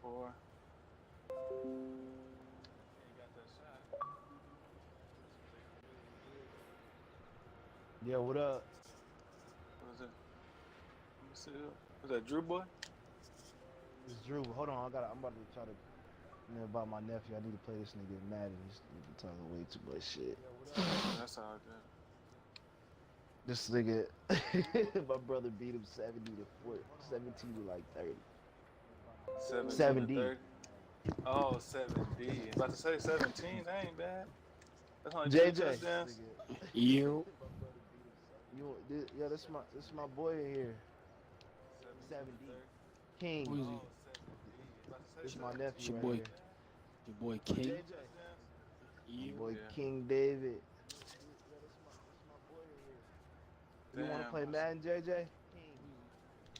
4. You got that shot. Yeah, what up? What is it? Let me see. Was that Drew boy? It's Drew. Hold on, I'm about to try to about my nephew. I need to play this nigga mad and he's talking way too much shit. That's all good. This nigga, my brother beat him 70 to 4, 17 to like 30. 17 to 70. 30. Oh, 7D. About to say 17. That ain't bad. That's only 2 JJ. touchdowns. You. Yeah, this my boy in here. 17 to 7D. 30. King. Who is he? Oh, 7D. About to say This is my 17. It's nephew your right boy. here. Your boy King. JJ. My You. boy Yeah. King David. Yeah, this my boy in here. You want to Damn. play Madden, JJ? King.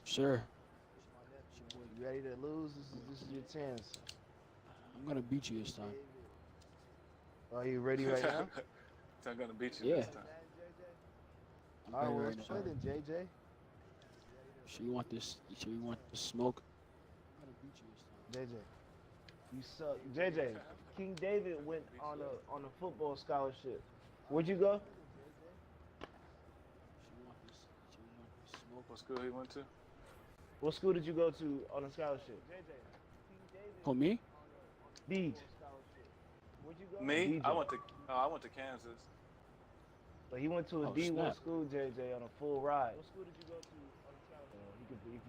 Sure. This my nephew. You ready to lose? This is your chance. I'm gonna beat you this time. Are you ready right now? I'm gonna beat you Yeah. this time. I'm All right, ready well, right let's play now. then, JJ. Sure you want this? Sure you want the smoke? I'm gonna beat you this time. JJ, you suck. JJ, King David went on a football scholarship. Where'd you go? Sure you want this? Sure you want the smoke? What school he went to? What school did you go to on a scholarship? JJ, King David Oh me? Beach. Where'd you go? Me? DJ. I went to Kansas. But he went to a Oh, D1 snap. school, JJ, on a full ride. What school did you go to on a scholarship? He could, if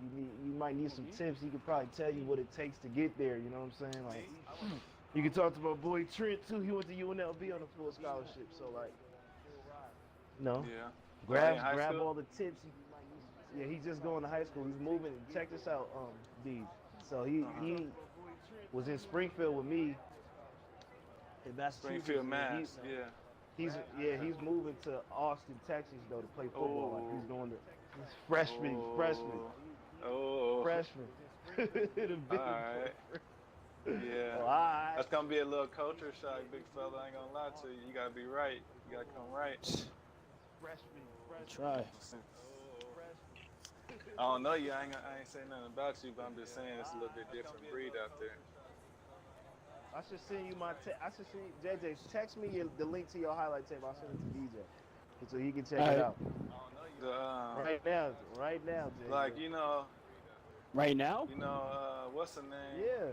you might need some tips. He could probably tell you what it takes to get there. You know what I'm saying? Like, you can talk to my boy Trent too. He went to UNLV on a full scholarship. So like, no, Yeah. High grab school? all the tips. Yeah, he's just going to high school. He's moving. Check this out, D. So he was in Springfield with me in Massachusetts. Springfield, And Mass. Yeah. he's moving to Austin, Texas though to play football. Like he's Oh. going to he's freshman. Oh. The All big right. boy. Yeah. Oh, all right. That's gonna be a little culture shock, big fella. I ain't gonna lie to you. You gotta be right. You gotta come right. Freshman. Try. I don't know you. I ain't saying nothing about you, but I'm just saying it's a little bit different breed out there. I should send you I should send you, JJ. Text me the link to your highlight tape. I'll send it to DJ so he can check it out. The Right now, JJ. like Right now? what's the name? Yeah.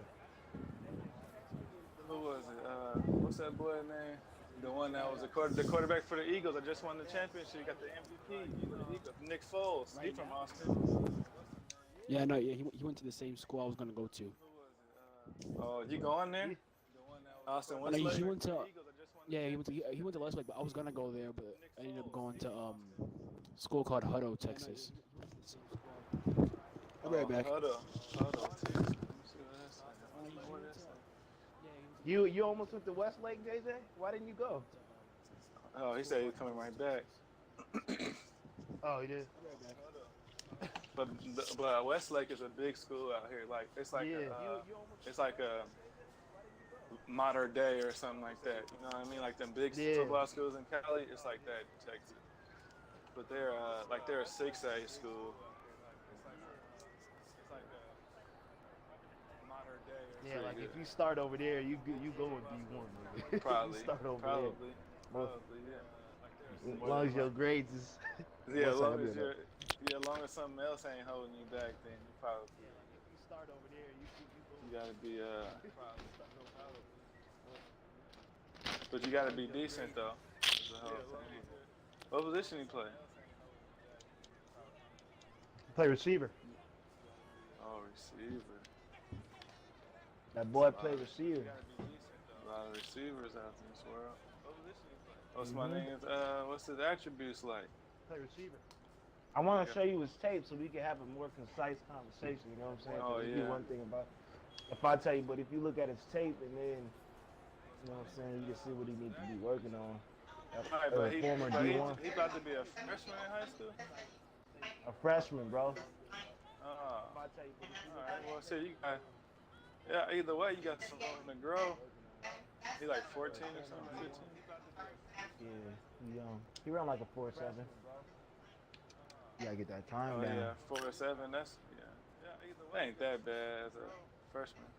Who was it? What's that boy name? The one that was the quarterback for the Eagles. I just won the championship. He got the MVP. Eagles. Nick Foles. He from Austin. Yeah, no, yeah. He went to the same school I was gonna go to. Who was it? Oh, you going there? Austin No, he Westlake? went to. Yeah, he went to Westlake, but I was gonna go there, but I ended up going to school called Hutto, Texas. I'll be right back. You almost went to Westlake, JJ. Why didn't you go? Oh, he said he was coming right back. Oh, he did. But Westlake is a big school out here. Like it's like a modern day or something like that. You know what I mean? Like them big football schools in Cali. It's like that in Texas. But they're a 6A school. It's like a modern day. Yeah, like if you start over there, you go in D1. Probably. You start over probably, yeah. As long as your grades is. Yeah, as long as something else ain't holding you back, then you probably. Yeah, if you start over there, you gotta be but you gotta be decent though. What position you play? Play receiver. Oh, receiver. That boy play receiver. A lot of receivers out in this world. What's my name? What's his attributes like? Play receiver. I want to show you his tape so we can have a more concise conversation. You know what I'm saying? Oh yeah. One thing about if I tell you, but if you look at his tape and then you know what I'm saying, you can see what he needs to be working on. Right, but he D1. He about to be a freshman in high school. A freshman, bro. Oh. All right. Well, see, you got. Yeah. Either way, you got some room to grow. He like 14 or something, 15. Yeah, he young. He ran like a 4.7. You gotta get that time down. Yeah, 4.7. That's yeah. Either way, ain't that bad as a freshman.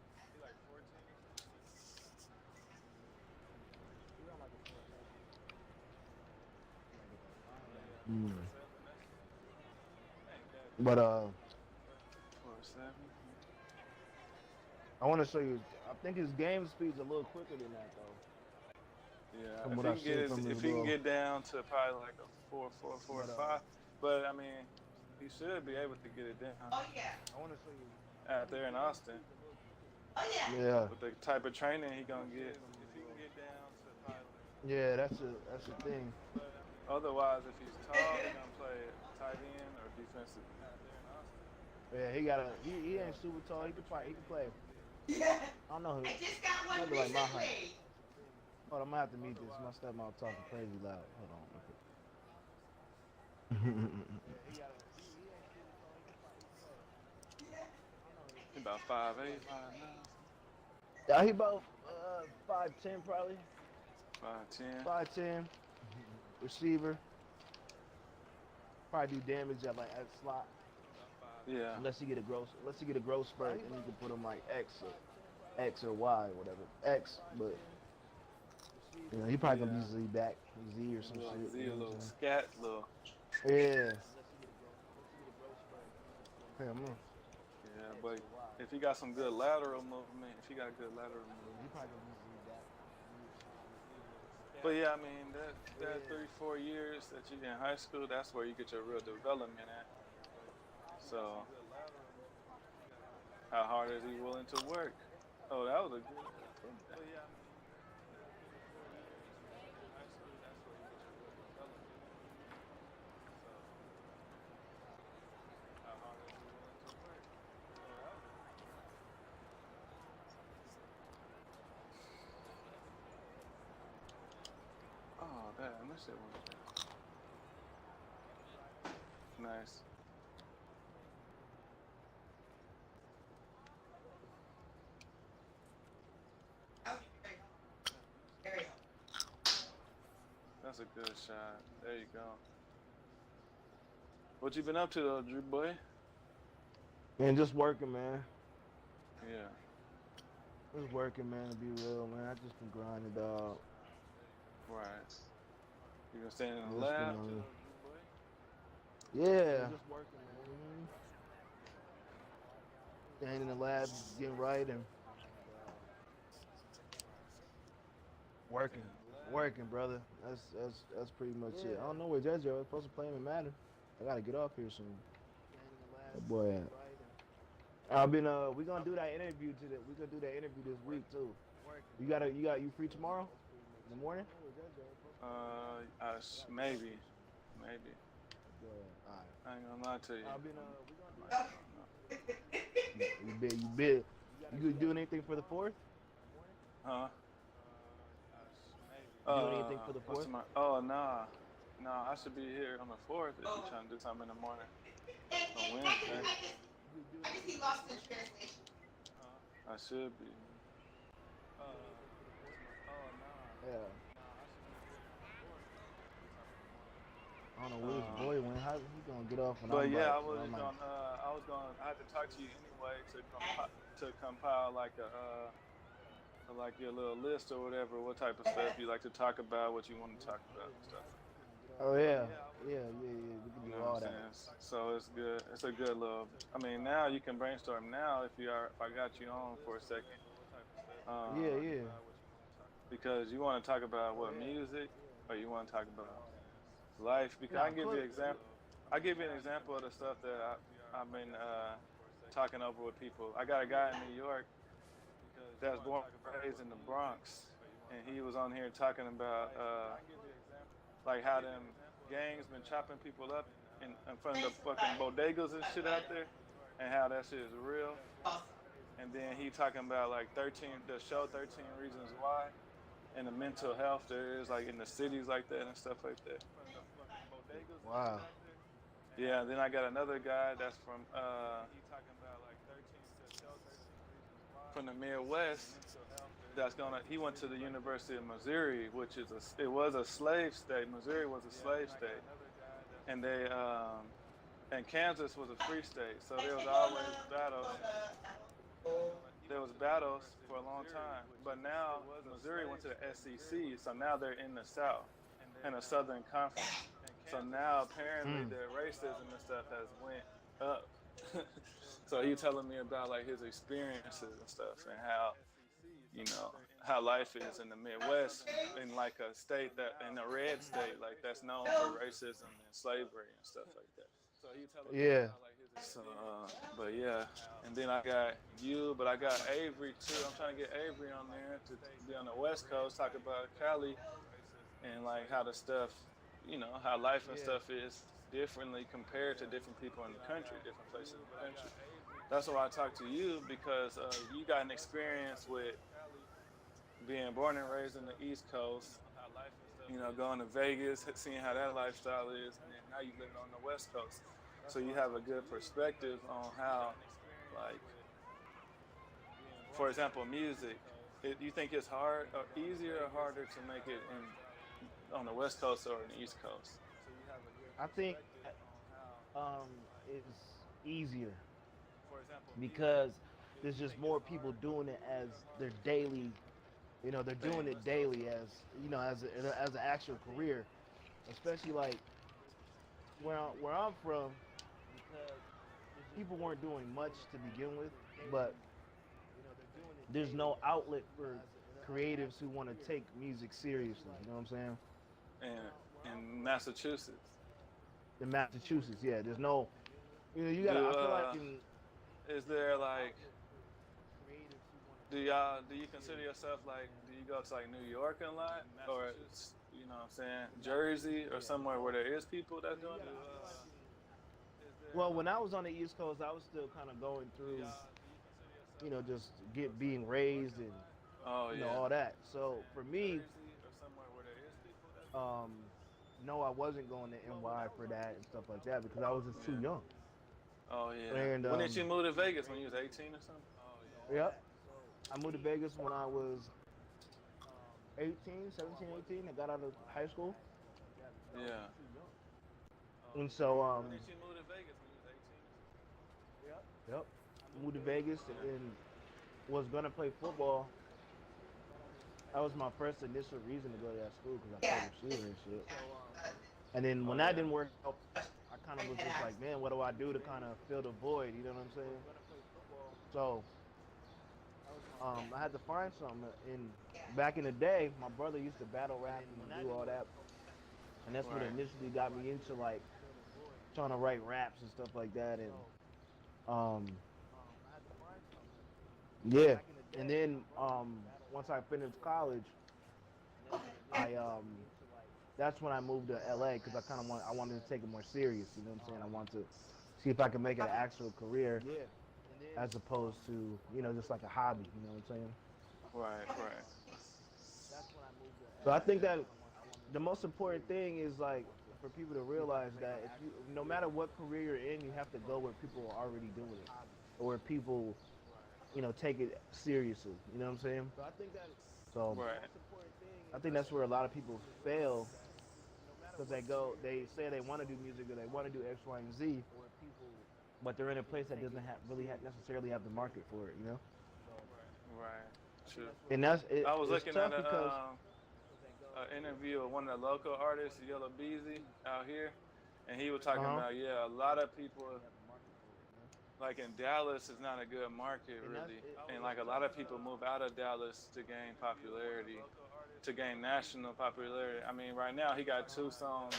Mm. But 4-7. I want to show you. I think his game speed's a little quicker than that though. Yeah, From what I've seen from his if he can little. get down to probably like a 4 But 5, but I mean, he should be able to get it down I want to show you. out there in Austin Yeah. with the type of training he gonna get. If he can get down to probably. Yeah, that's the thing. Otherwise, if he's tall, he's gonna play tight end or defensive. Yeah, he ain't super tall. He can play. Yeah. I don't know who. I just got one Maybe like my height. recently. Hold on, I'm gonna have to mute this. My stepmom talking crazy loud. Hold on. He about 5'8", 5'9". Yeah, he about 5'10" probably. 5'10". 5'10". Receiver. Probably do damage at slot. Yeah. Unless he get a growth spurt, then you can put him like X or Y or whatever. X, but you know, he probably gonna be Z back, Z or some shit. Z, a little scat, little. Yeah. Hey, I'm on. Yeah, but if he got some good lateral movement, he probably gonna be Z back. But yeah, I mean that 3-4 years that you in high school, that's where you get your real development at. So, how hard is he willing to work? Oh, that was a good. Oh, damn, that shit was nice. That's a good shot. There you go. What you been up to though, Drew boy? Man, just working, man. Yeah. Just working, man. To be real, man. I just been grinding, dog. Right. You been staying in the lab? Yeah. Just working, man. Staying in the lab, getting right and working, brother. That's pretty much it. I don't know where JoJo is supposed to play him in Madden. I gotta get off here soon. That boy. I've been we gonna do that interview today. We gonna do that interview this week too. You free tomorrow in the morning? Maybe. Alright. I ain't gonna lie to you. You big. You gonna do anything for the 4th? Huh? You doing anything for the 4th? Oh, nah. Nah, I should be here on the 4th if you're trying to do something in the morning. On Wednesday. I guess he lost in translation. I should be. Yeah. I don't know where his boy went. How he gonna get off? But yeah, I had to talk to you anyway to compile like like your little list or whatever. What type of stuff you like to talk about? What you want to talk about and stuff. Oh yeah. We can do all that. So it's good. It's a good little. I mean, now you can brainstorm now if I got you on for a second. Yeah. Because you want to talk about what music, or you want to talk about life? Because I can give you an example. I give you an example of the stuff that I've been talking over with people. I got a guy in New York that's born and raised in the Bronx, and he was on here talking about like how them gangs been chopping people up in front of the fucking bodegas and shit out there, and how that shit is real. And then he talking about like the show 13 Reasons Why, and the mental health there is like in the cities like that and stuff like that. Wow. Yeah, and then I got another guy that's from the Midwest. He went to the University of Missouri, which is it was a slave state. Missouri was a slave state, and and Kansas was a free state. So there was always battles. There was battles for a long time, but now Missouri went to the SEC, so now they're in the South, in a Southern Conference. So now apparently the racism and stuff has went up. So he telling me about like his experiences and stuff and how you know how life is in the Midwest in like a state that in a red state like that's known for racism and slavery and stuff like that. So he telling me Yeah. about like his but yeah, and then I got you, but I got Avery too. I'm trying to get Avery on there to be on the West Coast, talk about Cali and like how the stuff, how life and stuff is differently compared to different people in the country, different places in the country. That's why I talked to you because you got an experience with being born and raised in the East Coast, going to Vegas, seeing how that lifestyle is, and then now you living on the West Coast. So you have a good perspective on how, like, for example, music. You think it's hard, or easier or harder to make it on the West Coast or on the East Coast? I think um, it's easier because there's just more people doing it as their daily. They're doing it daily as as an actual career, especially like where I'm from. Because people weren't doing much to begin with, but there's no outlet for creatives who want to take music seriously. You know what I'm saying? In Massachusetts. In Massachusetts, yeah. There's no, you Do gotta. I feel like is there like do you consider yourself like do you go to like New York a lot or what I'm saying Jersey or somewhere where there is people that doing it? well, when I was on the East Coast, I was still kind of going through, just being raised and Oh yeah. all that. So for me, um, no, I wasn't going to NY for that and stuff like that because I was just too young. Oh yeah. And When did you move to Vegas? When you was 18 or something? Yep. I moved to Vegas when I was 18, 17, 18. I got out of high school. Yeah. And so, When did you move to Vegas when you was 18? yep. Moved to Vegas and was going to play football. That was my first initial reason to go to that school because I played receiver and shit. And then when that didn't work out, I kind of was just like, man, what do I do to kind of fill the void? You know what I'm saying? So I had to find something. And back in the day, my brother used to battle rap and do all that. And that's what initially got me into like trying to write raps and stuff like that. And yeah. And then once I finished college, that's when I moved to LA because I wanted to take it more serious. You know what I'm saying? I wanted to see if I could make it an actual career as opposed to just like a hobby. You know what I'm saying? Right. So I think that the most important thing is like for people to realize that no matter what career you're in, you have to go where people are already doing it, or where people take it seriously. You know what I'm saying? So I think that's where a lot of people fail because they say they want to do music or they want to do X, Y, and Z, but they're in a place that doesn't necessarily have the market for it. Right. True. And I was looking at because an interview of one of the local artists, Yellow Beezy, out here, and he was talking about a lot of people. Like in Dallas is not a good market really, and like a lot of people move out of Dallas to gain popularity, to gain national popularity. I mean, right now he got 2 songs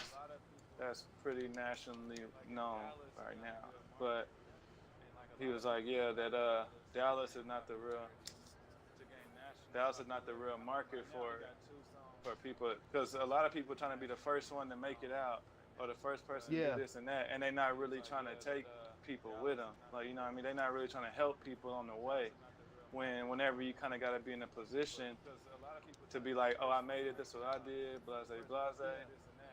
that's pretty nationally known right now, but he was like, yeah, that Dallas is not the real market for people, because a lot of people trying to be the first one to make it out or the first person to do this and that, and they're not really trying to take people with them. Like, you know what I mean? They're not really trying to help people on the way. Whenever you kind of got to be in a position to be like, oh, I made it, this is what I did, blase,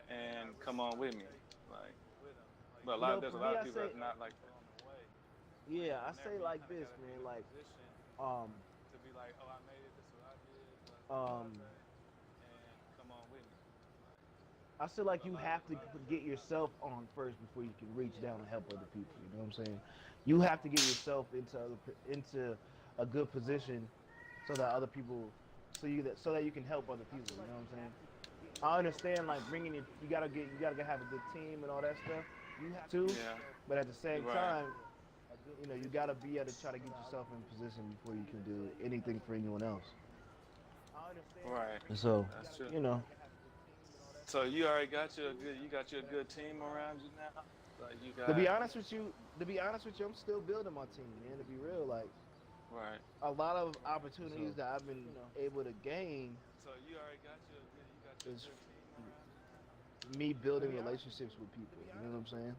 and come on with me. Like, but there's a lot of people that's not like that. Yeah, I say like this, man. Like, To be like, oh, I made it, this is what I did, and come on with me. I feel like you have to get yourself on first before you can reach down and help other people. You know what I'm saying? You have to get yourself into a good position so that other people, so that you can help other people. You know what I'm saying? I understand like bringing it. You gotta have a good team and all that stuff too. Yeah. But at the same Right. time, you gotta be able to try to get yourself in position before you can do anything for anyone else. Right. And so, That's true. you know, So you already got you got your good team around you now. Like you to be got honest with you, I'm still building my team, man. To be real, like right. a lot of opportunities So that I've been able to gain so you already got you got your is good team around you. me building relationships with people. You know what I'm saying?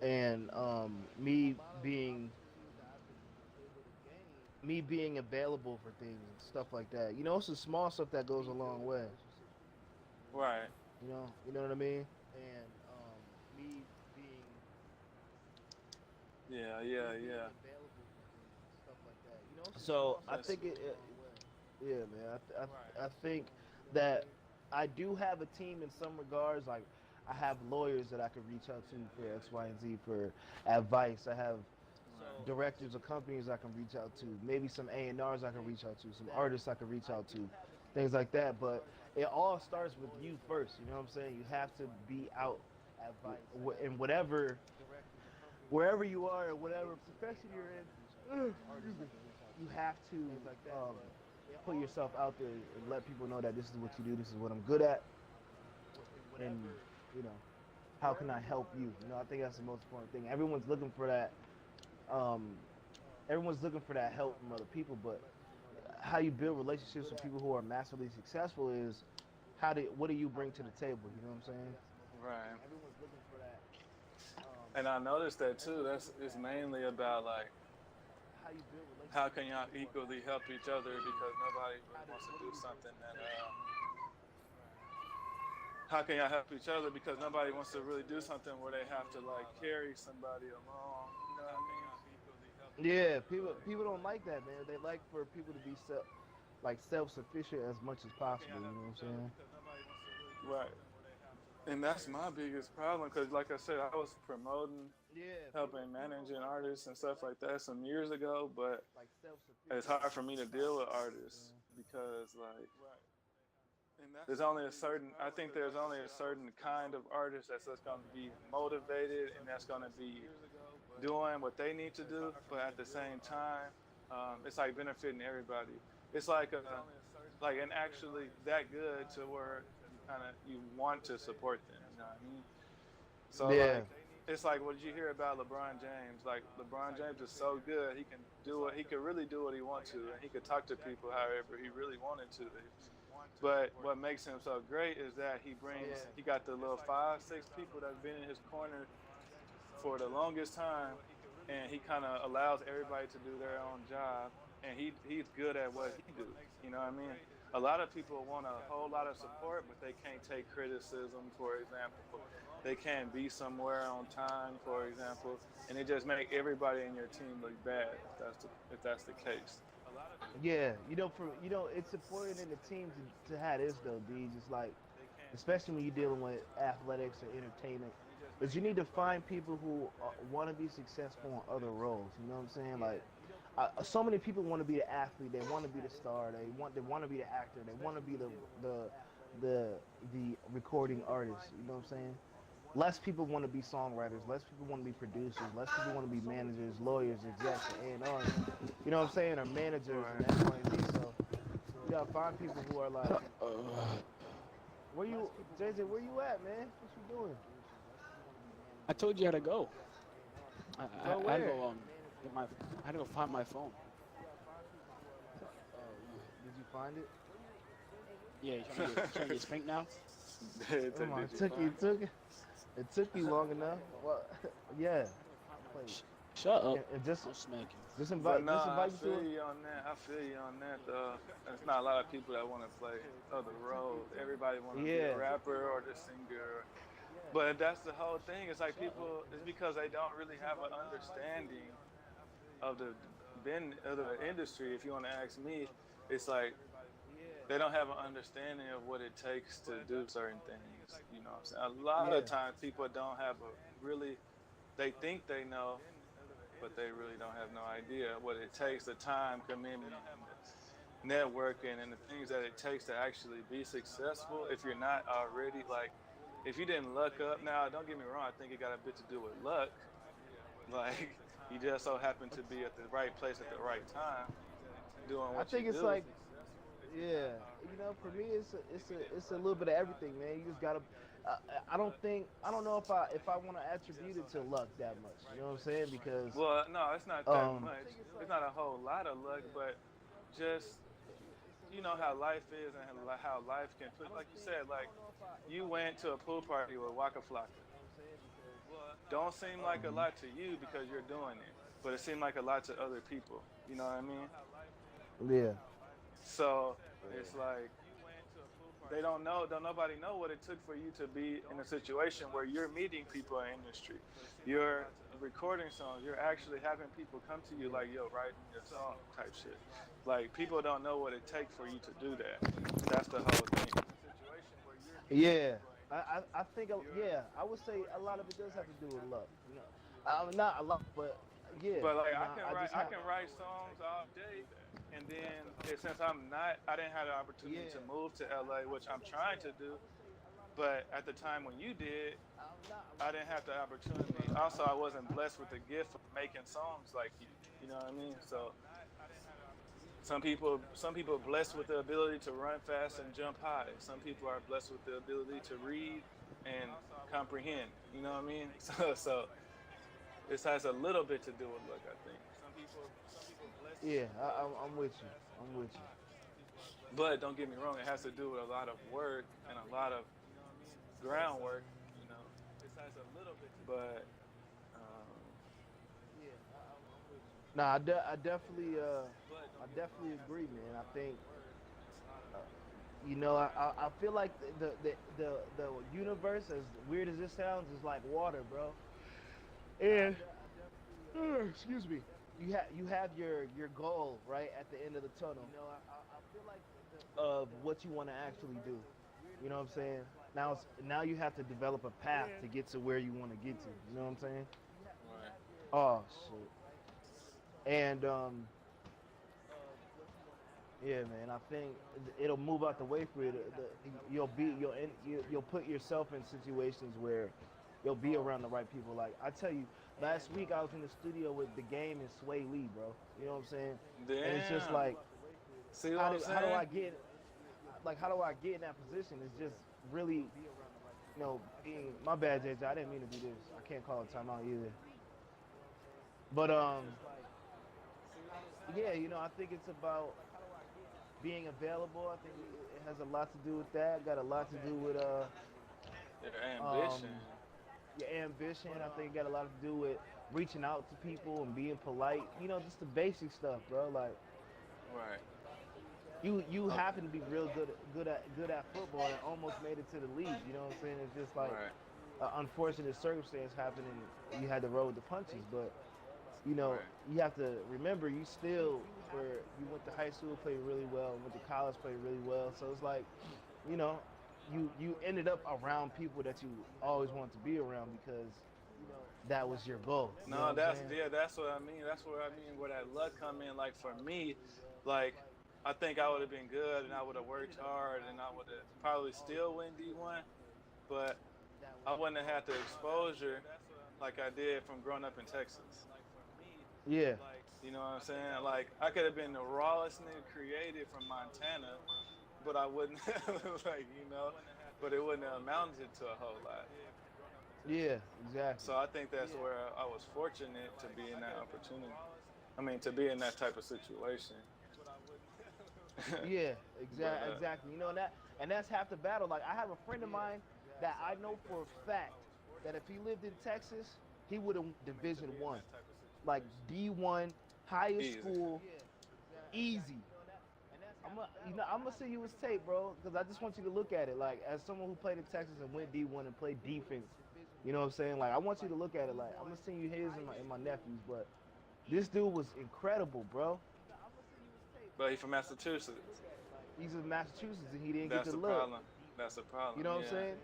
And being me being available for things and stuff like that. You know, it's the small stuff that goes a long way. Right. You know what I mean? And me being Yeah. me Yeah. being Yeah. available for stuff like that. You know, so I That's think yeah, man. I think that I do have a team in some regards. Like I have lawyers that I could reach out to for X, Y, and Z for advice. I have right. directors of companies I can reach out to. Maybe some A&Rs I can reach out to. Some artists I can reach out to. Things like that. But it all starts with you first. You know what I'm saying? You have to be out in wherever you are, or whatever profession you're in. You have to put yourself out there and let people know that this is what you do. This is what I'm good at, and you know, how can I help you? You know, I think that's the most important thing. Um, everyone's looking for that help from other people, but how you build relationships with people who are massively successful is what do you bring to the table? You know what I'm saying? Right. Everyone's looking for that. And I noticed that too. That's it's mainly about like How you build how relationships can with y'all people who are equally help each other because nobody really wants to do something that how can y'all help each other because nobody wants to really do something where they have to like carry somebody along. You know, how can y'all equally help each yeah, other? people don't like that, man. They like for people to be self-sufficient as much as How can possible. y'all You help know what I'm each other saying? because nobody wants to really do something where they have to and that's my biggest problem because like I said I was promoting Yeah, people helping people don't managing like that, artists and man. stuff like that some years ago but Like it's self-sufficient hard as for much me as to deal with possible. You know what I'm artists saying? because like there's only a certain I think there's only a certain kind of artist that's just going to be motivated and that's going to be doing what they need to do but at the same time it's like benefiting everybody it's like and actually that good to where you kind of you want to support them you know what I mean so Yeah, like it's like what did you hear about LeBron James like LeBron James is so good he can do it he could really do what he wants to and he could talk to people however he really wanted to but what makes him so great is that he got the little 5, 6 people that's been in his corner for the longest time, and he kind of allows everybody to do their own job, and he's good at what he do. You know what I mean? A lot of people want a whole lot of support, but they can't take criticism, for example. They can't be somewhere on time, for example, and it just make everybody in your team look bad if that's the case. yeah. It's important in the team to have this though, D. Just like, especially when you're dealing with athletics or entertainment, is you need to find people who want to be successful in other roles. You know what I'm saying? Like, so many people want to be the athlete. They want to be the star. They want to be the actor. They want to be the the the recording artist. You know what I'm saying? Less people want to be songwriters. Less people want to be producers. Less people want to be managers, lawyers, execs, and A&Rs. You know what I'm saying? Or managers and Right. X, Y, and Z. So you gotta find people who are like, where you, JJ? Where you at, man? What you doing? I told you how to go. Go I had to where? go get my I had to go find my phone. Oh, did you find it? Yeah, you trying to get spanked now? Come on, Did you find it? it took you long enough. Well, yeah. Play. Shut up. And I'll smack you. But no, just I invite you to feel you on that. I feel you on that. Though there's not a lot of people that want to play other roles. Everybody want to be a Yeah, rapper or the singer. But that's the whole thing. It's like people. It's because they don't really have an understanding of the industry. If you want to ask me, it's like they don't have an understanding of what it takes to do certain things. You know what I'm saying? A lot yeah, of times people don't have a really. They think they know, but they really don't have no idea what it takes, the time commitment, networking and the things that it takes to actually be successful. If you're not already like, if you didn't luck up, now don't get me wrong, I think it got a bit to do with luck. Like you just so happen to be at the right place at the right time, doing I what you think it's do. like, yeah, for me, it's a little bit of everything, man. You just gotta. I don't know if I want to attribute it to luck that much. You know what I'm saying? Because Well, no, it's not that much. It's not a whole lot of luck, but just you know how life is and how life can put. Like you said, like you went to a pool party with Waka Flocka. Don't seem like a lot to you because you're doing it, but it seemed like a lot to other people. You know what I mean? yeah, So it's like they don't nobody know what it took for you to be in a situation where you're meeting people in industry, you're recording songs, you're actually having people come to you like, yo, write me a song type shit. Like people don't know what it takes for you to do that. That's the whole thing. yeah. I think yeah. I would say a lot of it does have to do with luck. You know, not a lot, but yeah. But like You know, I can write songs all day, and then since I didn't have the opportunity to move to LA, which I'm trying to do. But at the time when you did, I didn't have the opportunity. Also, I wasn't blessed with the gift of making songs like you. You know what I mean? So some people are blessed with the ability to run fast and jump high. Some people are blessed with the ability to read and comprehend. You know what I mean? So this has a little bit to do with luck, I think. Yeah, I'm with you. I'm with you. But don't get me wrong, it has to do with a lot of work and a lot of groundwork, you know. But Nah, I definitely agree, man. I think, you know, I feel like the universe, as weird as this sounds, is like water, bro. And excuse me, you have your goal right at the end of the tunnel. You know, I feel like of what you want to actually do. You know what I'm saying? Now you have to develop a path to get to where you want to get to. You know what I'm saying? right. Oh shit. And yeah, man. I think it'll move out the way for you. You'll put yourself in situations where you'll be around the right people. Like I tell you, last week I was in the studio with the Game and Sway Lee, bro. You know what I'm saying? Damn. And it's just like, see what I'm saying? How do I get in that position? It's just really, you know, being my bad, JJ. I didn't mean to do this. I can't call a timeout either. But yeah, you know, I think it's about being available. I think it has a lot to do with that. Got a lot to do with your ambition. Your ambition. I think it got a lot to do with reaching out to people and being polite. You know, just the basic stuff, bro. Like, right. You happen to be real good at football and almost made it to the league. You know what I'm saying? It's just like an unfortunate circumstance happened and you had to roll with the punches. But you know, you have to remember you went to high school, played really well, went to college, played really well. So it's like, you know, you ended up around people that you always wanted to be around because that was your goal. No, that's what I mean. That's what I mean where that luck come in. Like for me, like I think I would have been good and I would have worked hard and I would have probably still win D1, but I wouldn't have had the exposure like I did from growing up in Texas. Yeah. You know what I'm saying? Like I could have been the rawest nigga created from Montana, but I wouldn't like, you know, but it wouldn't have amounted to a whole lot. Yeah, exactly. So I think that's where I was fortunate to be in that opportunity. I mean, to be in that type of situation. Yeah, exactly. You know and that's half the battle. Like I have a friend of mine that I know for a fact that if he lived in Texas, he would have Division 1. Like D1, highest school, easy. I'm gonna send you his tape, bro, because I just want you to look at it. Like as someone who played in Texas and went D1 and played defense, you know what I'm saying? Like I want you to look at it. Like I'm gonna send you his and my nephew's, but this dude was incredible, bro. But he's from Massachusetts. He's in Massachusetts and he didn't That's get the the look. problem. That's the problem. You know what I'm saying?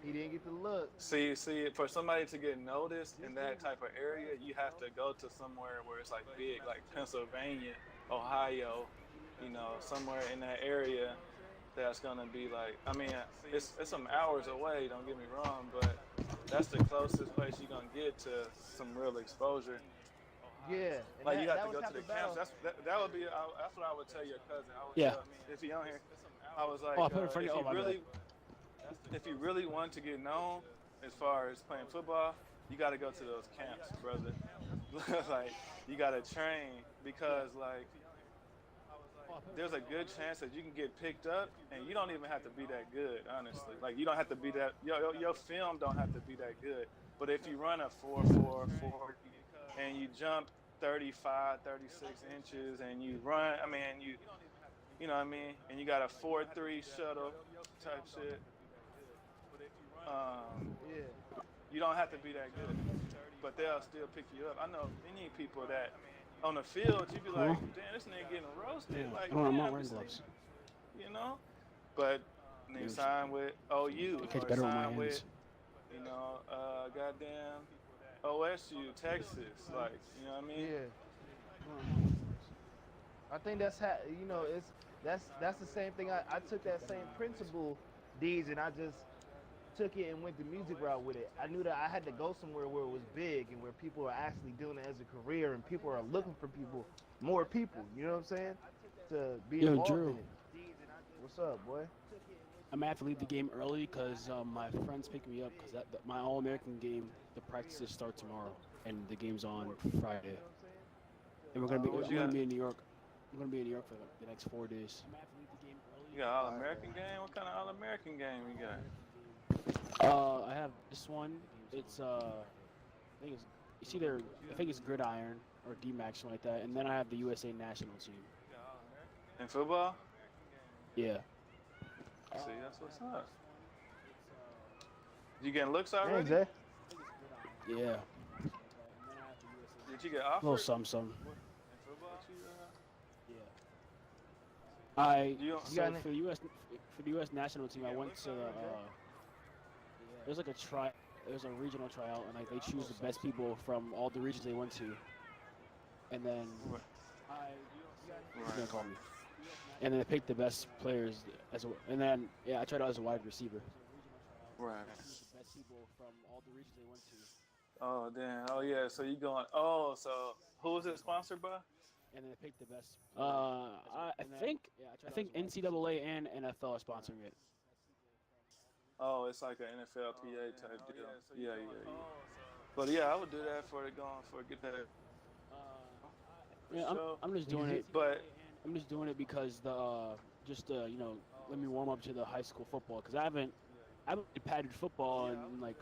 He didn't get the look. See, for somebody to get noticed in that type of area, you have to go to somewhere where it's like big, like Pennsylvania, Ohio, you know, somewhere in that area that's gonna be like, I mean, it's some hours away. Don't get me wrong, but that's the closest place you're gonna get to some real exposure. Yeah, and Like you have that to was go to half the the camps. battle. That would be. That's what I would tell your cousin. I would Yeah. tell. I mean, if he on here, I was Oh, like, I put it in front of you. Oh, my bad. if you really want to get known as far as playing football, you got to go to those camps, brother. Like you got to train because like there's a good chance that you can get picked up, and you don't even have to be that good, honestly. Like you don't have to be that. Your film don't have to be that good. But if you run a 4.4 40 and you jump 35, 36 inches, and you run, I mean, you know what I mean, and you got a 4.3 shuttle type shit. Yeah. You don't have to be that good, but they'll still pick you up. I know many people that on the field, you be like, damn, this nigga getting roasted. Like, I'm not damn, wearing gloves. you know. But they sign with OU Catch or better with my sign with, hands. you know, goddamn OSU, Texas. Like, you know what I mean? Yeah. I think that's how you know that's the same thing. I took that same principle, D's, and I just took it and went the music route with it. I knew that I had to go somewhere where it was big and where people are actually doing it as a career and people are looking for people, more people. You know what I'm saying? To be Yo, involved Drew. in it. What's up, boy? I'm gonna have to leave the game early because my friends pick me up because my All-American game, the practices start tomorrow and the game's on Friday. And I'm gonna be in New York. I'm gonna be in New York for the next 4 days. You got All-American game? What kind of All-American game you got? I have this one. It's I think it's Gridiron or D-Max, something like that. And then I have the USA national team. In football? Yeah. See, that's what's up. You getting looks already? Hey, Yeah. Did you get A offered? little some. In football? So for the U.S. national team, I went to there's like there's a regional tryout, and like they choose the best people from all the regions they went to, and then he's gonna call me, and then they pick the best players and then I tried out as a wide receiver. Right. The best people from all the regions they went to. Oh damn! Oh yeah. So you going? Oh, so who is it sponsored by? And then they pick the best. I think NCAA and NFL are sponsoring it. Oh, it's like an NFLPA type deal. Yeah. But yeah, I would do that get that. Yeah, I'm just doing it. But I'm just doing it because let me warm up to the high school football because I haven't played padded football in like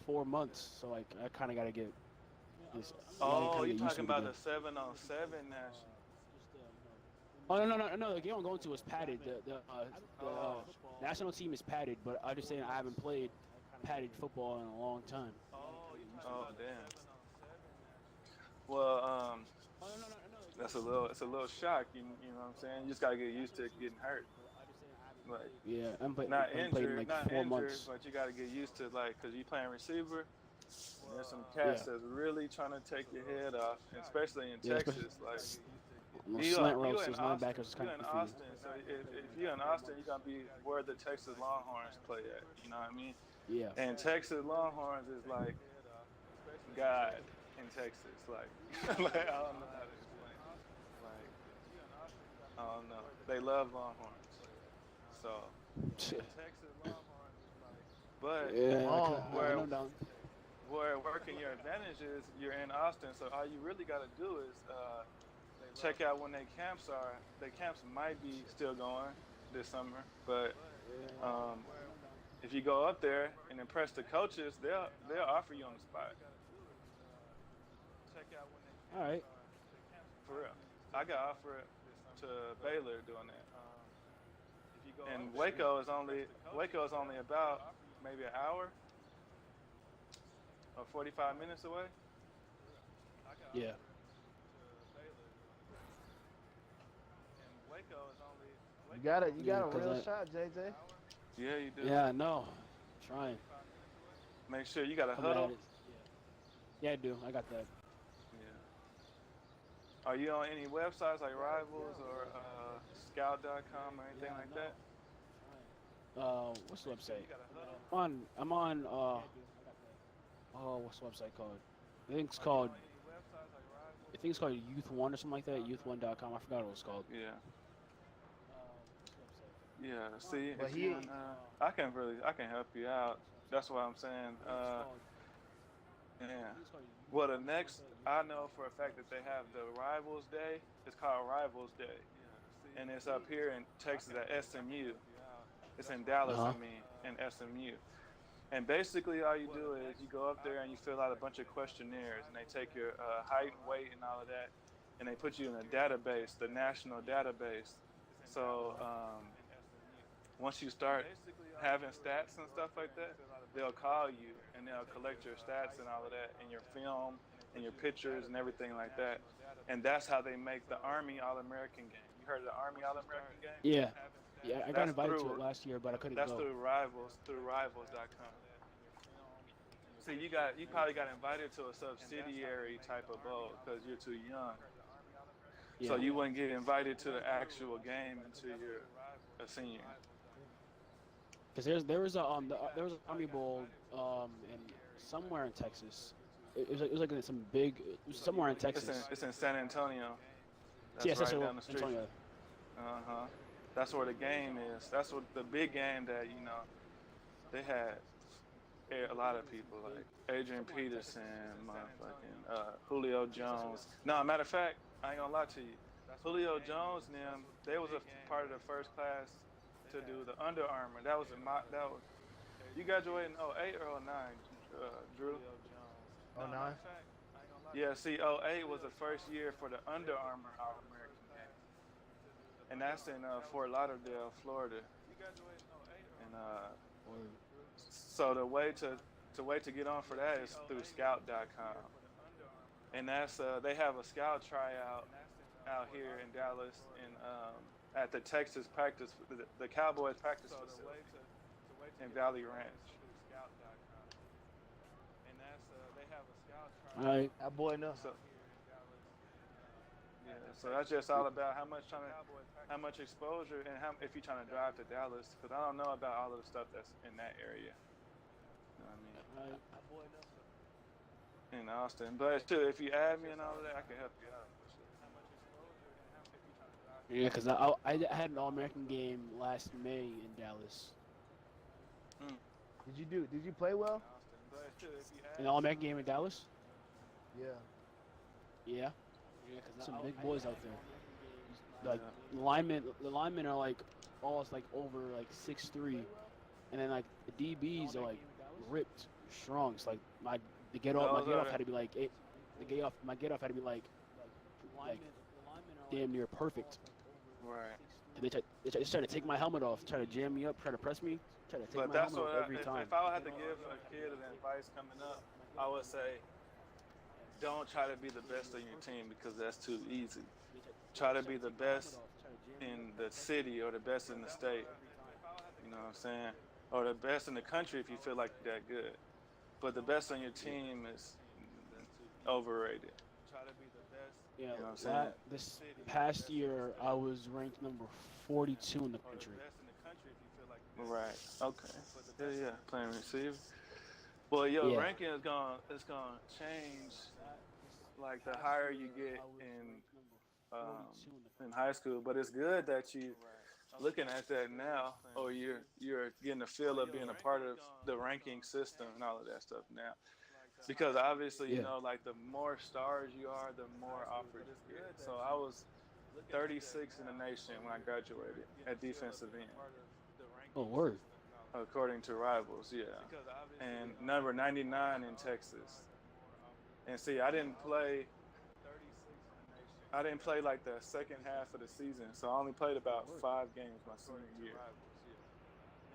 4 months, so like I kind of got to get this. Oh, you're talking about the 7-on-7 national. Oh no! The game I'm going to is padded. The national team is padded, but I'm just saying I haven't played padded football in a long time. Oh damn. Well, it's a little shock. You know what I'm saying? You just gotta get used to getting hurt. Like Yeah, I'm not playing injured, like not 4 injured, months. but you gotta get used to cause you playing receiver. And there's some cats that's really trying to take your head off, especially in Texas. Like Slant routes, those linebackers is kind of in Austin. So if you're in Austin, you're gonna be where the Texas Longhorns play at. You know what I mean? Yeah. And Texas Longhorns is like God in Texas. Like, like I don't know how to explain. Like I don't know. They love Longhorns. So Texas Longhorns is like, but where working your advantage is you're in Austin. So all you really got to do is check out when their camps are. Their camps might be still going this summer, but if you go up there and impress the coaches, they'll offer you on the spot. Check out when they. All right. For real, I got offered to Baylor doing that. And Waco is only about maybe an hour or 45 minutes away. Yeah. You got a real shot, JJ. Yeah, you do. Yeah, no. Trying. Make sure you got a huddle. Yeah, I do. I got that. Yeah. Are you on any websites like Rivals or Scout.com or anything like that? What's the website? I'm on what's the website called? I think it's called Youth One or something like that. Youth1.com. I forgot what it was called. Yeah. Yeah. See, But if you I can help you out. That's what I'm saying. Yeah. Well, the next, I know for a fact that they have the Rivals Day. It's called Rivals Day, and it's up here in Texas at SMU. It's in Dallas, in SMU. And basically, all you do is you go up there and you fill out a bunch of questionnaires, and they take your height, weight, and all of that, and they put you in a database, the national database. So once you start having stats and stuff like that, they'll call you and they'll collect your stats and all of that, and your film and your pictures and everything like that. And that's how they make the Army All-American game. You heard of the Army All-American game? Yeah. Yeah, I got invited to it last year, but I couldn't go. That's through Rivals.com. See, you probably got invited to a subsidiary type of bowl because you're too young. Yeah. So you wouldn't get invited to the actual game until you're a senior. Because there was an Army Bowl in somewhere in Texas. It was like some big. It was somewhere in Texas. It's in San Antonio. That's right down the street. That's where the game is. That's what the big game that they had a lot of people like Adrian Peterson, motherfucking Julio Jones. No, matter of fact, I ain't gonna lie to you. Julio Jones and them, they was a part of the first class to do the Under Armour. You graduated in 08 or 09, Drew? 09? Yeah, see, 08 was the first year for the Under Armour All-American game. And that's in Fort Lauderdale, Florida. And so the way to get on for that is through Scout.com. And that's they have a scout tryout out here in Dallas and at the Texas practice, the Cowboys practice facility in Valley Ranch. And that's they have a scout tryout. All right. That boy knows. So that's just all about how much exposure and if you're trying to drive to Dallas, because I don't know about all of the stuff that's in that area. You know what I mean? In Austin, but too, if you add me and all of that, I can help you out. Yeah, because I had an All-American game last May in Dallas. Did you play well? An All-American game in Dallas? Yeah. Yeah. Because some big boys out there. Like the linemen are like almost like over like 6'3", and then like the DBs are like ripped, strong. It's like my get off had to be like my get off had to be like damn near perfect. Right. And they try to take my helmet off, try to jam me up, try to press me, try to take my helmet off every time. If I had to give a kid an advice coming up, I would say, don't try to be the best on your team because that's too easy. Try to be the best in the city or the best in the state. You know what I'm saying? Or the best in the country if you feel like you're that good. But the best on your team is overrated. Try to be the best. Yeah, you know what I'm saying? This past year I was ranked number 42 in the country. Right. Okay. Yeah. Playing receiver. Well, ranking is gonna change. Like the higher you get in high school, but it's good that you looking at that now, or you're getting a feel of being a part of the ranking system and all of that stuff now. Because obviously, like the more stars you are, the more offers you get. So I was 36 in the nation when I graduated at defensive end. Oh, word. According to Rivals, yeah. And number 99 in Texas. And see, I didn't play like the second half of the season, so I only played about 5 games my senior year.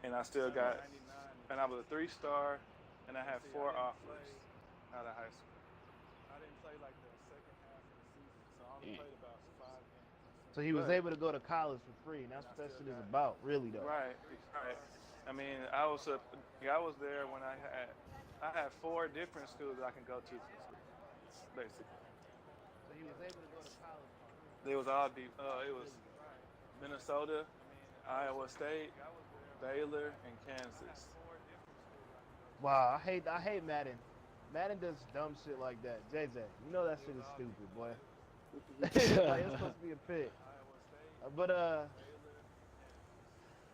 And I still got, and I was a 3-star, and I had 4 offers out of high school. I didn't play like the second half of the season, so I only played about 5 games. So he was able to go to college for free, and that's what that shit is about, really though. Right. I mean, I was there when I had 4 different schools that I can go to for school, basically. So he was able to go to college They was all deep. It was Minnesota, Iowa State, Baylor, and Kansas. Wow, I hate Madden. Madden does dumb shit like that. JJ, you know that shit is stupid, boy. Like, it's supposed to be a pick. But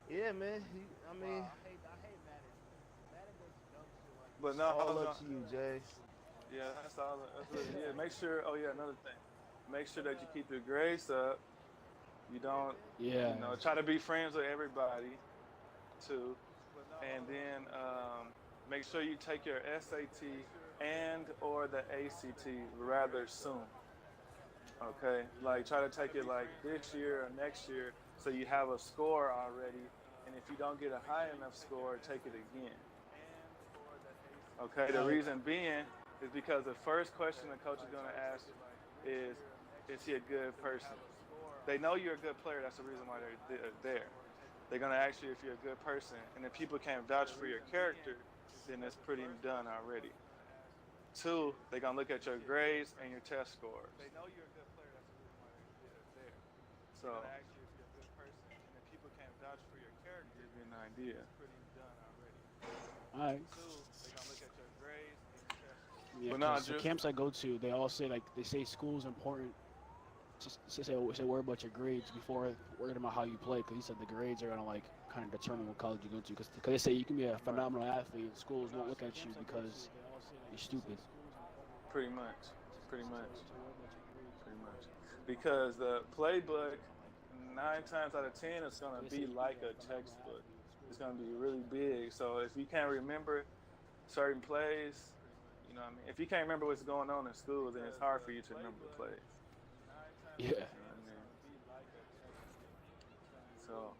yeah, man. I mean, But no, all up to you, Jay. yeah, that's all. That's really, yeah, make sure. Oh yeah, another thing. Make sure that you keep your grades up. You don't, Yeah. try to be friends with everybody, too. And then make sure you take your SAT and or the ACT rather soon. Okay, like try to take it like this year or next year, so you have a score already. And if you don't get a high enough score, take it again. Okay, the reason being is because the first question the coach is going to ask is he a good person? They know you're a good player. That's the reason why they're there. They're going to ask you if you're a good person. And if people can't vouch for your character, then it's pretty done already. 2, they're going to look at your grades and your test scores. They know you're a good player. That's the reason why they're there. So they're going to ask you if you're a good person. And if people can't vouch for your character, give you an idea. It's pretty done already. All right. 2, they're going to look at your grades and your test scores. Yeah, But nah, the camps I go to, they all say they say school's important. Just say worry about your grades before worrying about how you play, because he said the grades are gonna like kind of determine what college you go to. Because they say you can be a phenomenal athlete, and schools won't look at you because you're stupid. Pretty much. Because the playbook, 9 times out of 10, is gonna be like a textbook. It's gonna be really big. So if you can't remember certain plays, what I mean, if you can't remember what's going on in school, then it's hard for you to remember the plays. Yeah. You know what I mean? So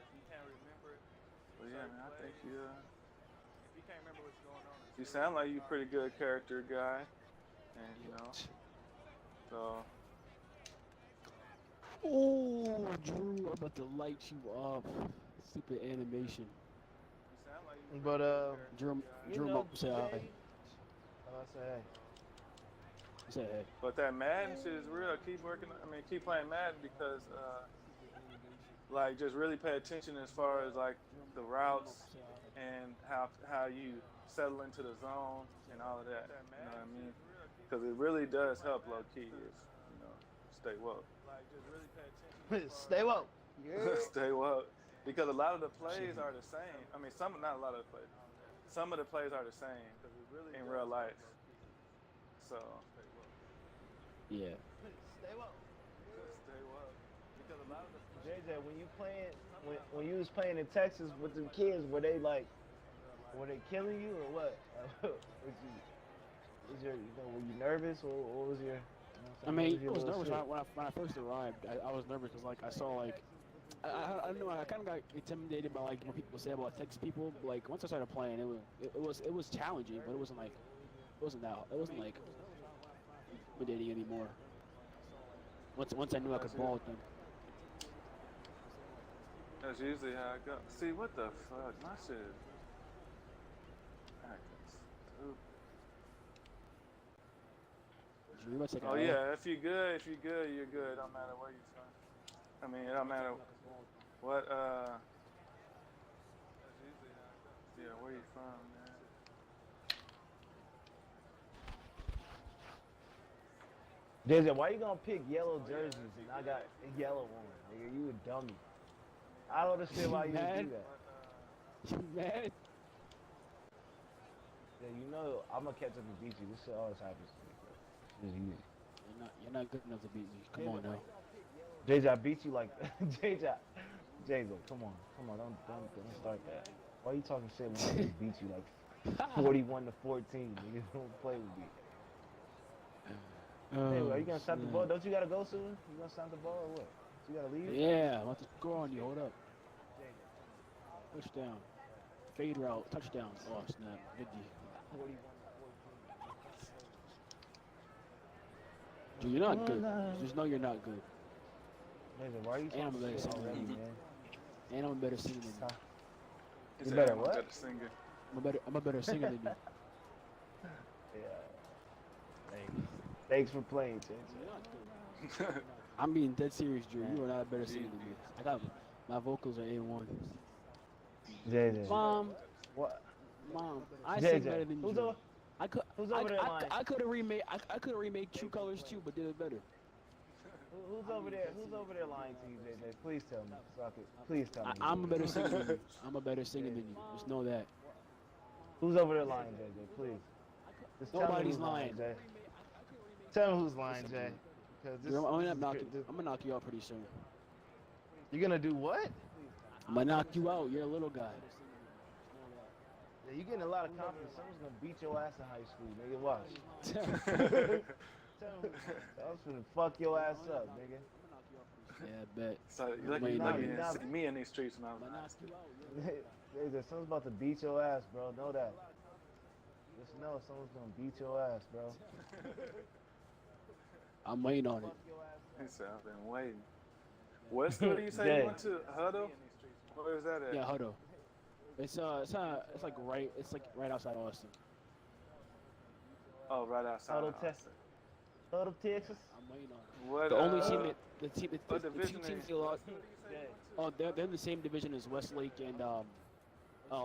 if you can't remember, well, yeah, man, I think if you can't remember what's going on, you sound like you a pretty good character guy, and so. Oh, Drew, I'm about to light you up. Stupid animation. But Drew, say hi. I say, hey. Say hey. But that Madden shit is real. Keep playing Madden because, like, just really pay attention as far as like the routes and how you settle into the zone and all of that. You know what I mean? Because it really does help low key if stay woke. Stay woke. Yeah. Stay woke. Because a lot of the plays are the same. I mean, not a lot of the plays. Some of the plays are the same in real life. So. Yeah. Stay woke. Stay woke. Because a lot of the JJ, when you was playing in Texas with them kids, were they killing you or what? Were you nervous or what was your? I mean, I was nervous when I first arrived. I was nervous because like I saw like I don't know, I kind of got intimidated by like what people say about Texas people. But, like once I started playing, it was challenging, but it wasn't like intimidating anymore. Once I knew I could ball with them. That's usually how it goes. See, what the fuck? My shit. Oh yeah, if you're good, you're good. Don't matter where you're from. I mean, it don't matter what. Yeah, where you from, man? JJ, why you gonna pick yellow jerseys and I got a yellow one? Nigga, you a dummy. I don't understand why you would do that. You mad? Yeah, I'm gonna catch up and beat you. This shit always happens to me, bro. It's easy. You're not good enough to beat me. Come on now. JJ, I beat you like JJ, come on, don't start that. Why are you talking shit when I just beat you like 41-14? Nigga, don't play with me. Hey, are you gonna stop the ball? Don't you gotta go soon? You gonna stop the ball or what? You gotta leave? Yeah, I'm about to score on you. Hold up. Touchdown. Fade route. Touchdown. Oh, snap. Good D. Dude, you're not good. Just know you're not good. Listen, why are you and I'm a better singer than you. And I'm a better singer than you. You better what? I'm a better singer than you. Yeah. Thanks for playing, Chance. You're not good. I'm being dead serious, Drew. Man. You are not a better singer than me. I got my vocals are A1. JJ. Mom, What? I sing JJ. better than Who's Drew. over? Who's over there lying? I could have remade True Colors too, but did it better. Who's over there? Who's over there lying to you, JJ? Please tell me. So I could, please tell me. I'm a better singer than you. I'm a better singer than you. Just know that. Who's over there lying, JJ? Please. Just tell me Nobody's who's lying. Jay. Tell me who's lying, Jay. Because Drew, I'm gonna knock you out pretty soon. You're gonna do what? I'm gonna knock you out. You're a little guy. Yeah, you're getting a lot of confidence. Someone's gonna beat your ass in high school, nigga. Watch. I was gonna fuck your ass up, nigga. Yeah, I bet. So you lucky you didn't see me in these streets when I was in high school. Someone's about to beat your ass, bro. Know that. Just know someone's gonna beat your ass, bro. I'm waiting on it. He said, I've been waiting. What school do you say you went to? Huddle? Where is that at? Yeah, Huddle. It's like right outside Austin. Oh, right outside. Huddle, Austin. Huddle, Texas. I'm waiting on it. What, The only team the two division teams is- they lost. Oh, they're in the same division as Westlake and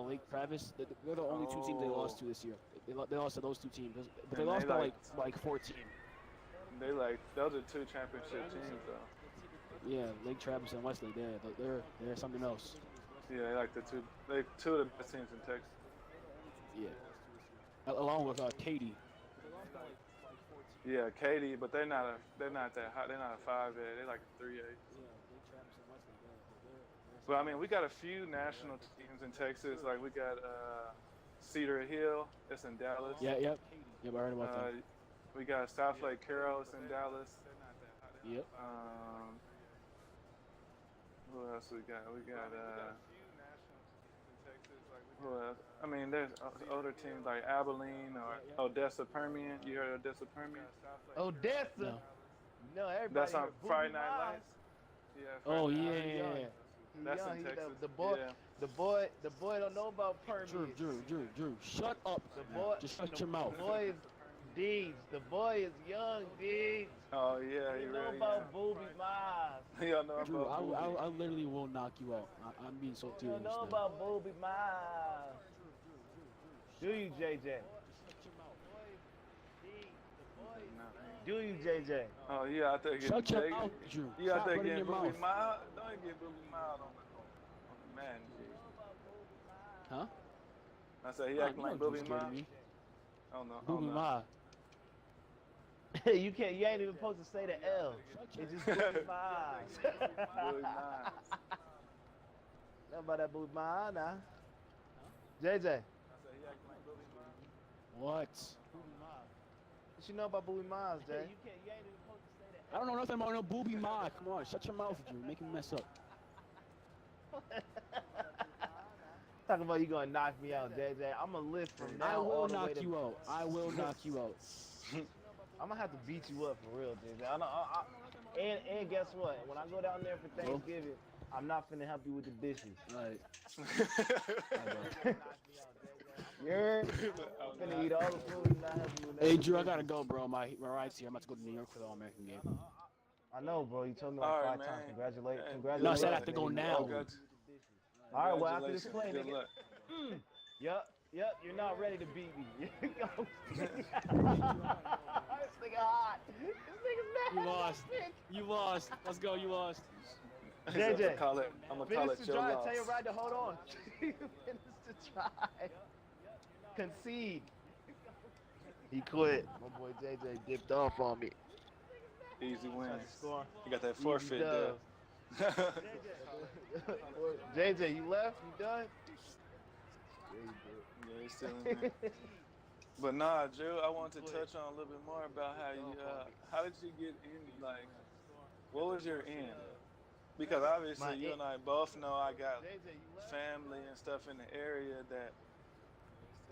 Lake Travis. They're the only two teams they lost to this year. They lost to those two teams, but they And lost they by like 14. They those are two championship teams though. Yeah, Lake Travis and Westlake. They're something else. Yeah, they two of the best teams in Texas. Yeah. Along with Katy. Yeah, Katy, but they're not that high. They're not a 5A. They're like a 3A. But I mean, we got a few national teams in Texas. Like we got Cedar Hill. It's in Dallas. Yeah, yep. Yep, I heard about that. We got South Lake Carroll. It's in Dallas. Yep. Who else we got? We got who else? I mean, there's other teams like Abilene or Odessa Permian. You heard of Odessa Permian? Odessa. No. No, everybody. That's on heard Friday Booby Night Miles. Lights. Yeah. Oh Friday yeah, Night yeah, Lights. yeah. That's young, in Texas. The boy don't know about Permian. Drew, shut up. The boy, Just shut your mouth. The boy is Deeds. The boy is young, Deeds. Oh yeah, You he know really about Booby Miles. You don't know Drew, about Booby. I literally will knock you out. I'm being so You serious don't know now. about Booby Miles. Do you, JJ? Do you, JJ? Oh yeah, I think Shut your mouth, Drew. You out Stop there running getting your Booby mouth. Miles? Don't get Booby Miles on the man. Huh? I said he Oh, acting you like know Booby Drew's scared of Miles. me. Oh no. Booby no. Ma. You ain't even supposed to say the L. It's just Booby Miles. Booby Miles. Know about that Booby Miles now? JJ, I said he acting like Booby Miles. What? what you know about Booby Miles, Jay? I don't know nothing about no Booby Ma. Come on, shut your mouth, Drew. Make me mess up. Talking about you gonna knock me out, JJ. I'm gonna live from now I all will the way knock to... you out. I will knock you out. I'm gonna have to beat you up for real, JJ. And guess what? When I go down there for Thanksgiving, I'm not finna help you with the dishes. Right. You're finna eat all the food and not help you with Hey, nothing. Drew, I gotta go, bro. My ride's here. I'm about to go to New York for the All-American game. I know, bro. You told me like All 5 right, times. man. Congratulations. No, I said I have to go now. Oh, good. All right, well, after this play, Good nigga. luck. Yep, you're not ready to beat me. This nigga hot. This nigga's You mad. lost. You lost. Let's go. You lost. JJ, I'm gonna call it finish the your drive. loss. Tell your ride to hold on. Finish the drive. Concede. He quit. My boy JJ dipped off on me. Easy wins. Score. You got that Easy forfeit there. dub. JJ, you left? You done? Yeah, he's still in there. But nah, Drew, I wanted to touch on a little bit more about how did you get in, like, what was your end? Because obviously you and I both know I got family and stuff in the area that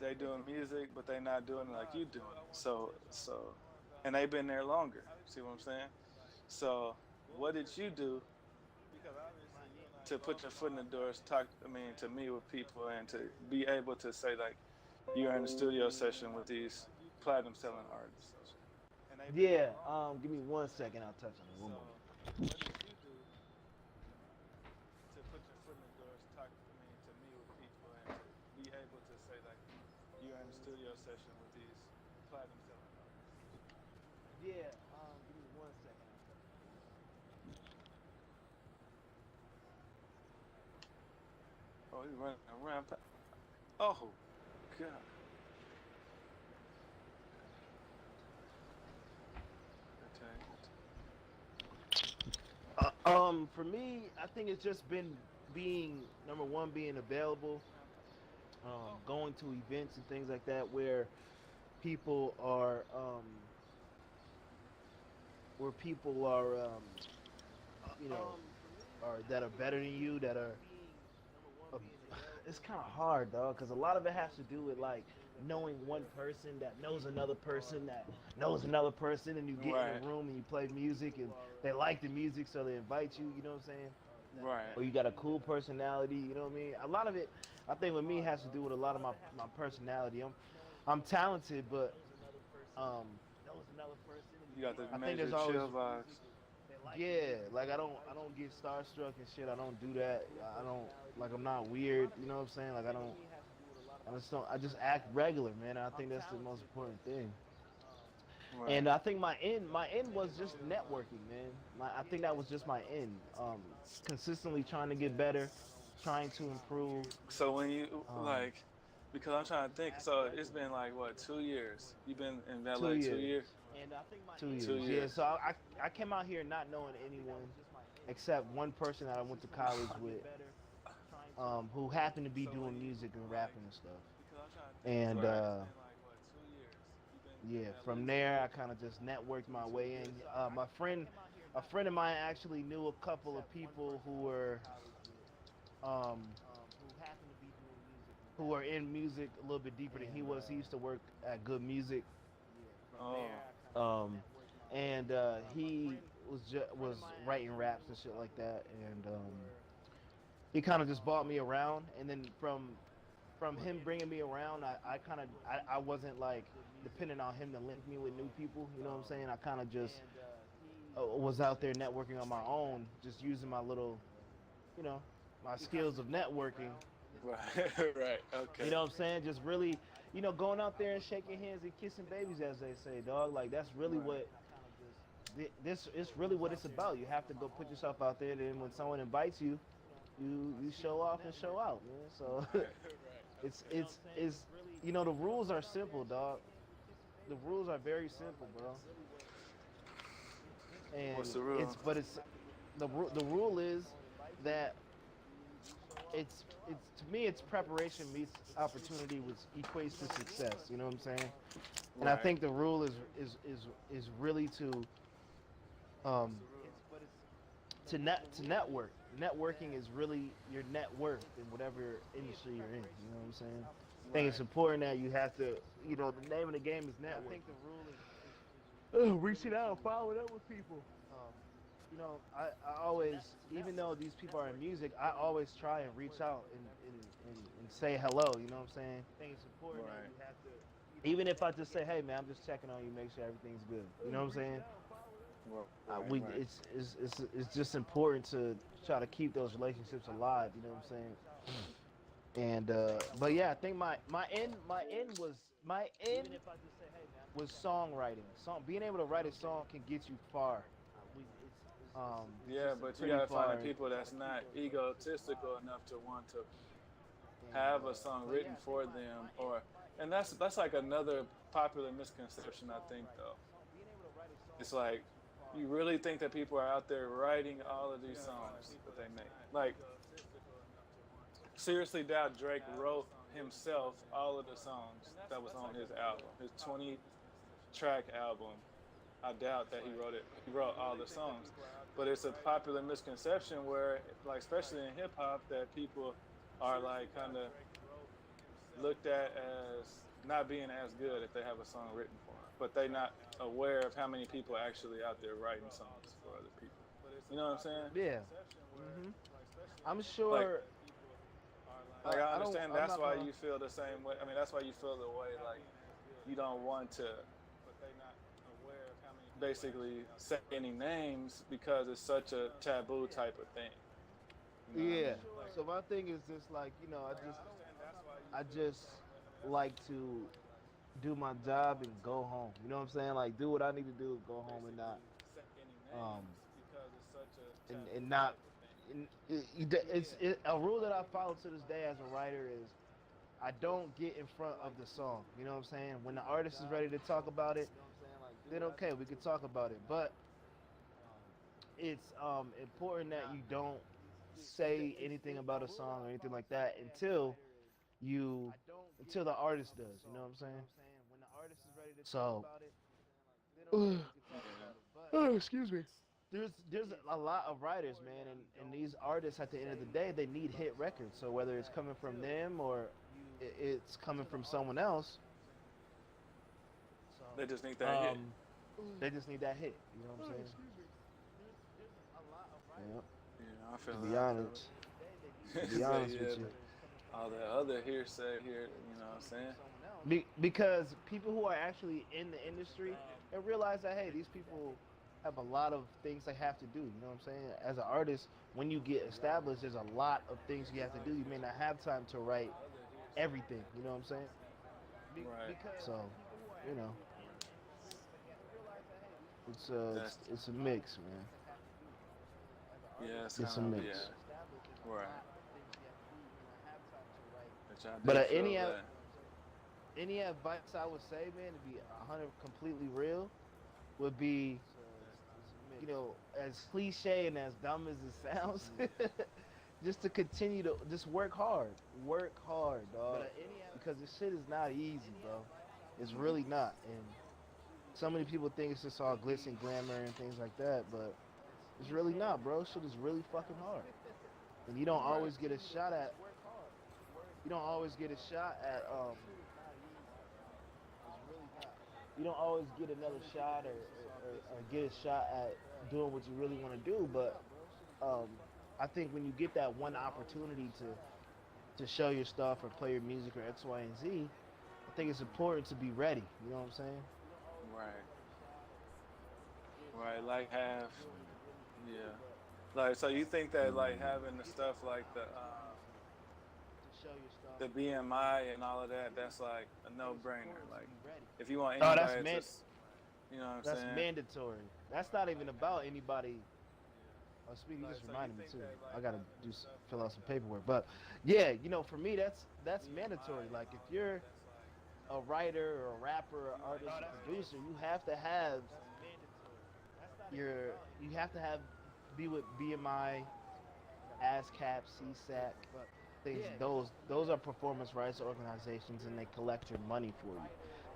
they doing music, but they not doing it like you doing it. So, and they've been there longer. See what I'm saying? So, what did you do to put your foot in the doors, to me with people, and to be able to say like you're in a studio session with these platinum selling artists? Yeah, give me 1 second, I'll touch on it. 1 moment. what did you do to put your foot in the door, to me with people, and to be able to say like you're in the studio session with these platinum selling artists? Yeah. Give me 1 second. Oh, he's running around. Oh, God. For me, I think it's just been being number one, being available, going to events and things like that where people are, you know, are that are better than you, that are. Uh, it's kind of hard, dog, because a lot of it has to do with like knowing one person that knows another person that knows another person, and you get in Right, a room and you play music and they like the music, so they invite you. You know what I'm saying? right, Or you got a cool personality. You know what I mean? A lot of it, I think, with me has to do with a lot of my personality. I'm talented, but um, you got the I think major there's always chill vibes. yeah, like I don't get starstruck and shit. I don't do that. I don't like I'm not weird. You know what I'm saying? Like I just don't. I just act regular, man. I think that's the most important thing. Right. And I think my end was just networking, man. I think that was just my end. Consistently trying to get better, trying to improve. So when you Um, like, because I'm trying to think. So it's been like what, 2 years? You've been in two LA two years, years, 2 years. 2 years. Yeah. So I came out here not knowing anyone except one person that I went to college with, who happened to be So when doing you music and like, rapping and stuff. because I'm trying to think. So And it's been like what, 2 years? You've been yeah, in LA from two there I years. kind of just networked my Two way in. years. A friend of mine actually knew a couple of people um, who were in music a little bit deeper than he was. He used to work at Good Music, Oh, um, and he was writing raps and shit like that. And he kind of just brought me around. And then from him bringing me around, I wasn't like depending on him to link me with new people. You know what I'm saying? I kind of just was out there networking on my own, just using my little, you know, my skills of networking. right, right. Okay. You know what I'm saying? Just really, going out there and shaking hands and kissing babies, as they say, dog. Like that's really Right. what this is really what it's about. You have to go put yourself out there. Then when someone invites you, you show off and show out, man. So Right. Right. Okay. it's the rules are simple, dog. The rules are very simple, bro. And What's the rule? it's the rule is that it's to me it's preparation meets opportunity, which equates to success. You know what I'm saying? And I Right. think the rule is really um What's the rule? to network. Networking is really your net worth in whatever industry you're in. You know what I'm saying? I think it's Right. important that you have to, the name of the game is network. I think the rule is reaching out and following up with people. I always, even though these people are in music, I always try and reach out and say hello. You know what I'm saying? I think it's important that Right. you have to, even if I just say, hey man, I'm just checking on you, make sure everything's good. You know what I'm saying? Right. We Right. it's just important to try to keep those relationships alive. You know what I'm saying? And but yeah, I think my end was songwriting. Being able to write a song can get you far. Yeah, but you Pretty gotta find the far. people that's not egotistical enough to want to have a song written for them, or and that's like another popular misconception I think though. It's like you really think that people are out there writing all of these songs that they make. Like seriously doubt Drake wrote himself all of the songs that was on his album, his 20-track album. I doubt that he wrote it. He wrote all the songs, but it's a popular misconception where, like, especially in hip hop, that people are like kind of looked at as not being as good if they have a song written for them, but they not aware of how many people are actually out there writing songs for other people. You know what I'm saying? Yeah. I'm Like, sure. I I don't. understand I'm that's not why gonna. you feel the same way. I mean, that's why you feel the way like you don't want to basically say any names because it's such a taboo type of thing. You know what I Yeah. mean? Like, So my thing is just like, you know, like I understand that's why you I feel the just song because like to do my job and go home. You know what I'm saying? Like do what I need to do, go home and not basically say any um names because it's such a and taboo not type of thing. a rule that I follow to this day as a writer is I don't get in front of the song. You know what I'm saying? When the artist is ready to talk about it, then okay, we can talk about it. But it's important that you don't say anything about a song or anything like that you until the artist does. You know what I'm saying? So, Yeah. oh, excuse me. There's a lot of writers, man, and these artists at the end of the day they need hit records. So whether it's coming from them or it's coming from someone else, They just need that hit. um, they just need that hit. You know what I'm saying? Yeah. Yeah, I To feel be that. I feel honest, to it. be So honest yeah, with you. all that other hearsay here, you know what I'm saying? Because people who are actually in the industry and realize that hey, these people have a lot of things they have to do. You know what I'm saying? As an artist, when you get established, there's a lot of things you have to do. You may not have time to write everything. You know what I'm saying? Right. So, you know, That's it's a mix, man. yeah, it's It's kind a of mix. yeah. Right. Which I But do feel that. any advice I would say, man, to be 100 completely real, would be, you know, as cliche and as dumb as it sounds, just to continue to just work hard, dog. Because this shit is not easy, bro. It's Mhm. really not. And so many people think it's just all glitz and glamour and things like that, but it's really not, bro. Shit is really fucking hard. And Right. you don't always get a shot at you don't always get another shot or get a shot at doing what you really want to do, but um, I think when you get that one opportunity to show your stuff or play your music or X, Y, and Z, I think it's important to be ready. You know what I'm saying? Right. Right. Like have yeah. Like so you think that like having the stuff like the BMI and all of that, that's like a no brainer. Like if you want Oh, anybody to you know what I'm that's saying? mandatory. That's not even about anybody. Oh, speaking, you Like just so you reminded me think too. that I like gotta having the stuff fill like out some paperwork. But yeah, you know, for me, that's mandatory. BMI Like and if all of that, you're that's like a writer or a rapper or if you want artist or anybody producer, to you have to have you know what I'm saying? your you have to have be with BMI, ASCAP, CSAC, things. Those are performance rights organizations, and they collect your money for you.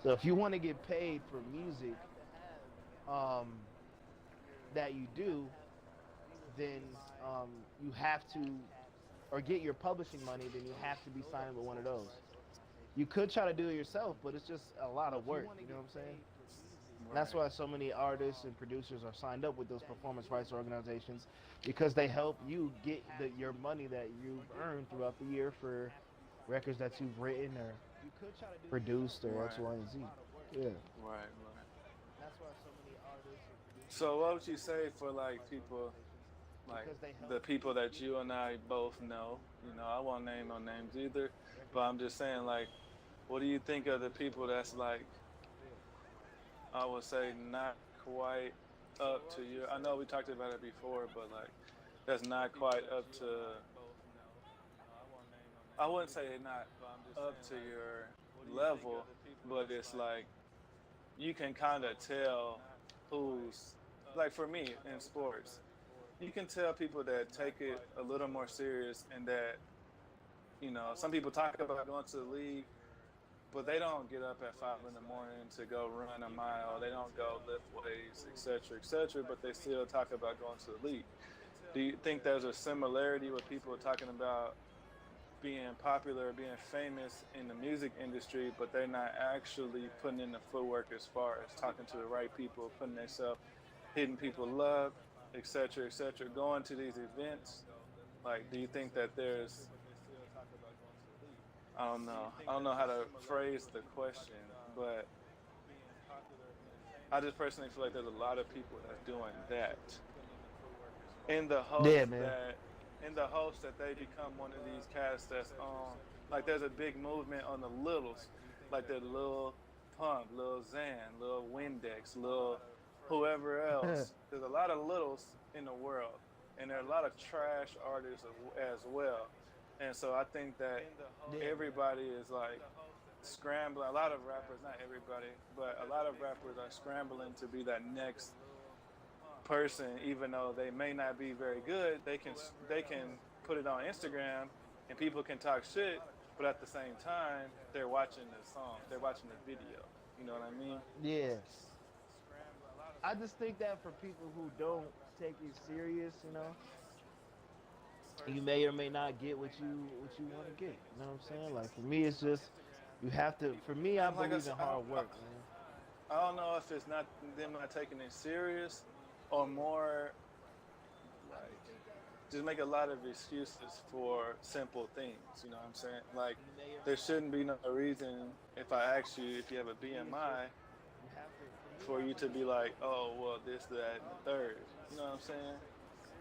So if you want to get paid for music um, that you do, then you have to, or get your publishing money, then you have to be signed with one of those. You could try to do it yourself, but it's just a lot of work. You know what I'm saying? And that's Right. why so many artists and producers are signed up with those performance rights organizations because they help you get your money that you've earned throughout the year for records that you've written or produced or X, Right. Y, and Z. Yeah. Right. Right. So what would you say for like people like the people that you and I both know? You know, I won't name no names either, but I'm just saying like what do you think of the people that's like I would say not quite up to you? I know we talked about it before, but like that's not quite up to I wouldn't say they're not up to your level, but it's like you can kind of tell who's like for me in sports, you can tell people that take it a little more serious and that some people talk about going to the league, but they don't get up at 5 in the morning to go run a mile. They don't go lift weights, etc., etc. But they still talk about going to the league. Do you think there's a similarity with people talking about being popular, being famous in the music industry, but they're not actually putting in the footwork as far as talking to the right people, putting themselves, hitting people up, etc., etc., going to these events? Like, do you think that there's, I don't know how to phrase the question, but I just personally feel like there's a lot of people that's doing that in the Yeah, hopes man. that they become one of these cats that's on. Like there's a big movement on the littles, like the Lil Pump, Lil Xan, Lil Windex, Lil whoever else. There's a lot of littles in the world, and there are a lot of trash artists as well. And so I think that everybody is like scrambling. A lot of rappers, not everybody, but a lot of rappers are scrambling to be that next person, even though they may not be very good. They can put it on Instagram, and people can talk shit, but at the same time, they're watching the song, they're watching the video. You know what I mean? Yeah. I just think that for people who don't take it serious, you may or may not get what you want to get. You know what I'm saying? Like for me, it's just you have to. For me, I And like I believe in said, hard work, man. I don't know if it's not them not taking it serious, or more like just make a lot of excuses for simple things. You know what I'm saying? Like there shouldn't be no reason if I ask you if you have a BMI for you to be like, oh well, this, that, and the third. You know what I'm saying?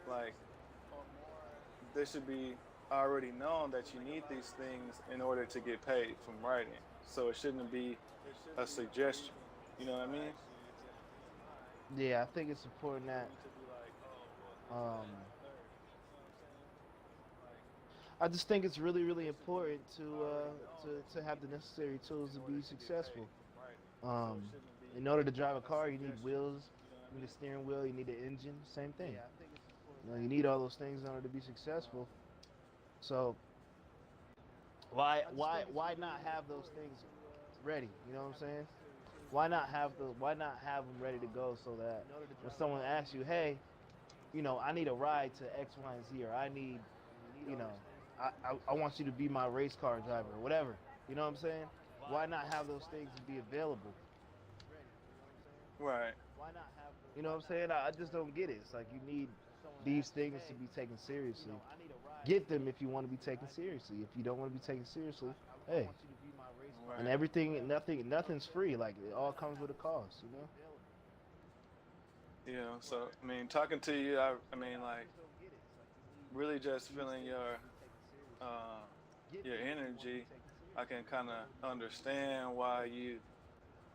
Like there should be already known that you need these things in order to get paid from writing. So it shouldn't be a suggestion. You know what I mean? Yeah, I think it's important that um, I just think it's really, really important to have the necessary tools to be successful. Um, in order to drive a car, you need wheels, you need a steering wheel, you need an engine. Same thing. You need all those things in order to be successful. So why not have those things ready? You know what I'm saying? Why not have them ready to go so that when someone asks you, hey, I need a ride to X, Y, and Z, or I need, you know, I want you to be my race car driver, or whatever. You know what I'm saying? Why not have those things be available? Right. You know what I'm saying? I just don't get it. It's like you need these things to be taken seriously. Get them if you want to be taken seriously. If you don't want to be taken seriously, hey. And Right. everything, nothing's free. Like it all comes with a cost, you know. You know, so I mean, talking to you, I mean, like, really just feeling uh, your energy. I can kind of understand why you,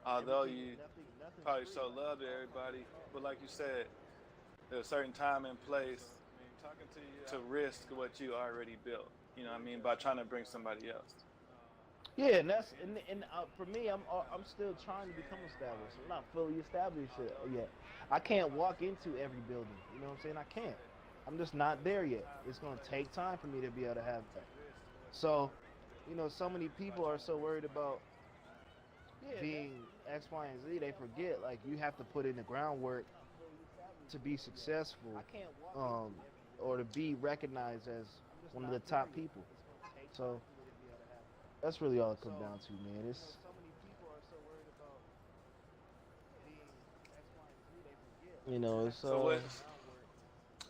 although you probably show love to everybody, but like you said, there's a certain time and place to risk what you already built. You know what I mean? By trying to bring somebody else. Yeah, and for me, I'm still trying to become established. I'm not fully established yet. I can't walk into every building. You know what I'm saying? I can't. I'm just not there yet. It's gonna take time for me to be able to have that. So, so many people are so worried about being X, Y, and Z. They forget like you have to put in the groundwork to be successful, um, or to be recognized as one of the top people. So that's really all it comes down to, man. It's So what?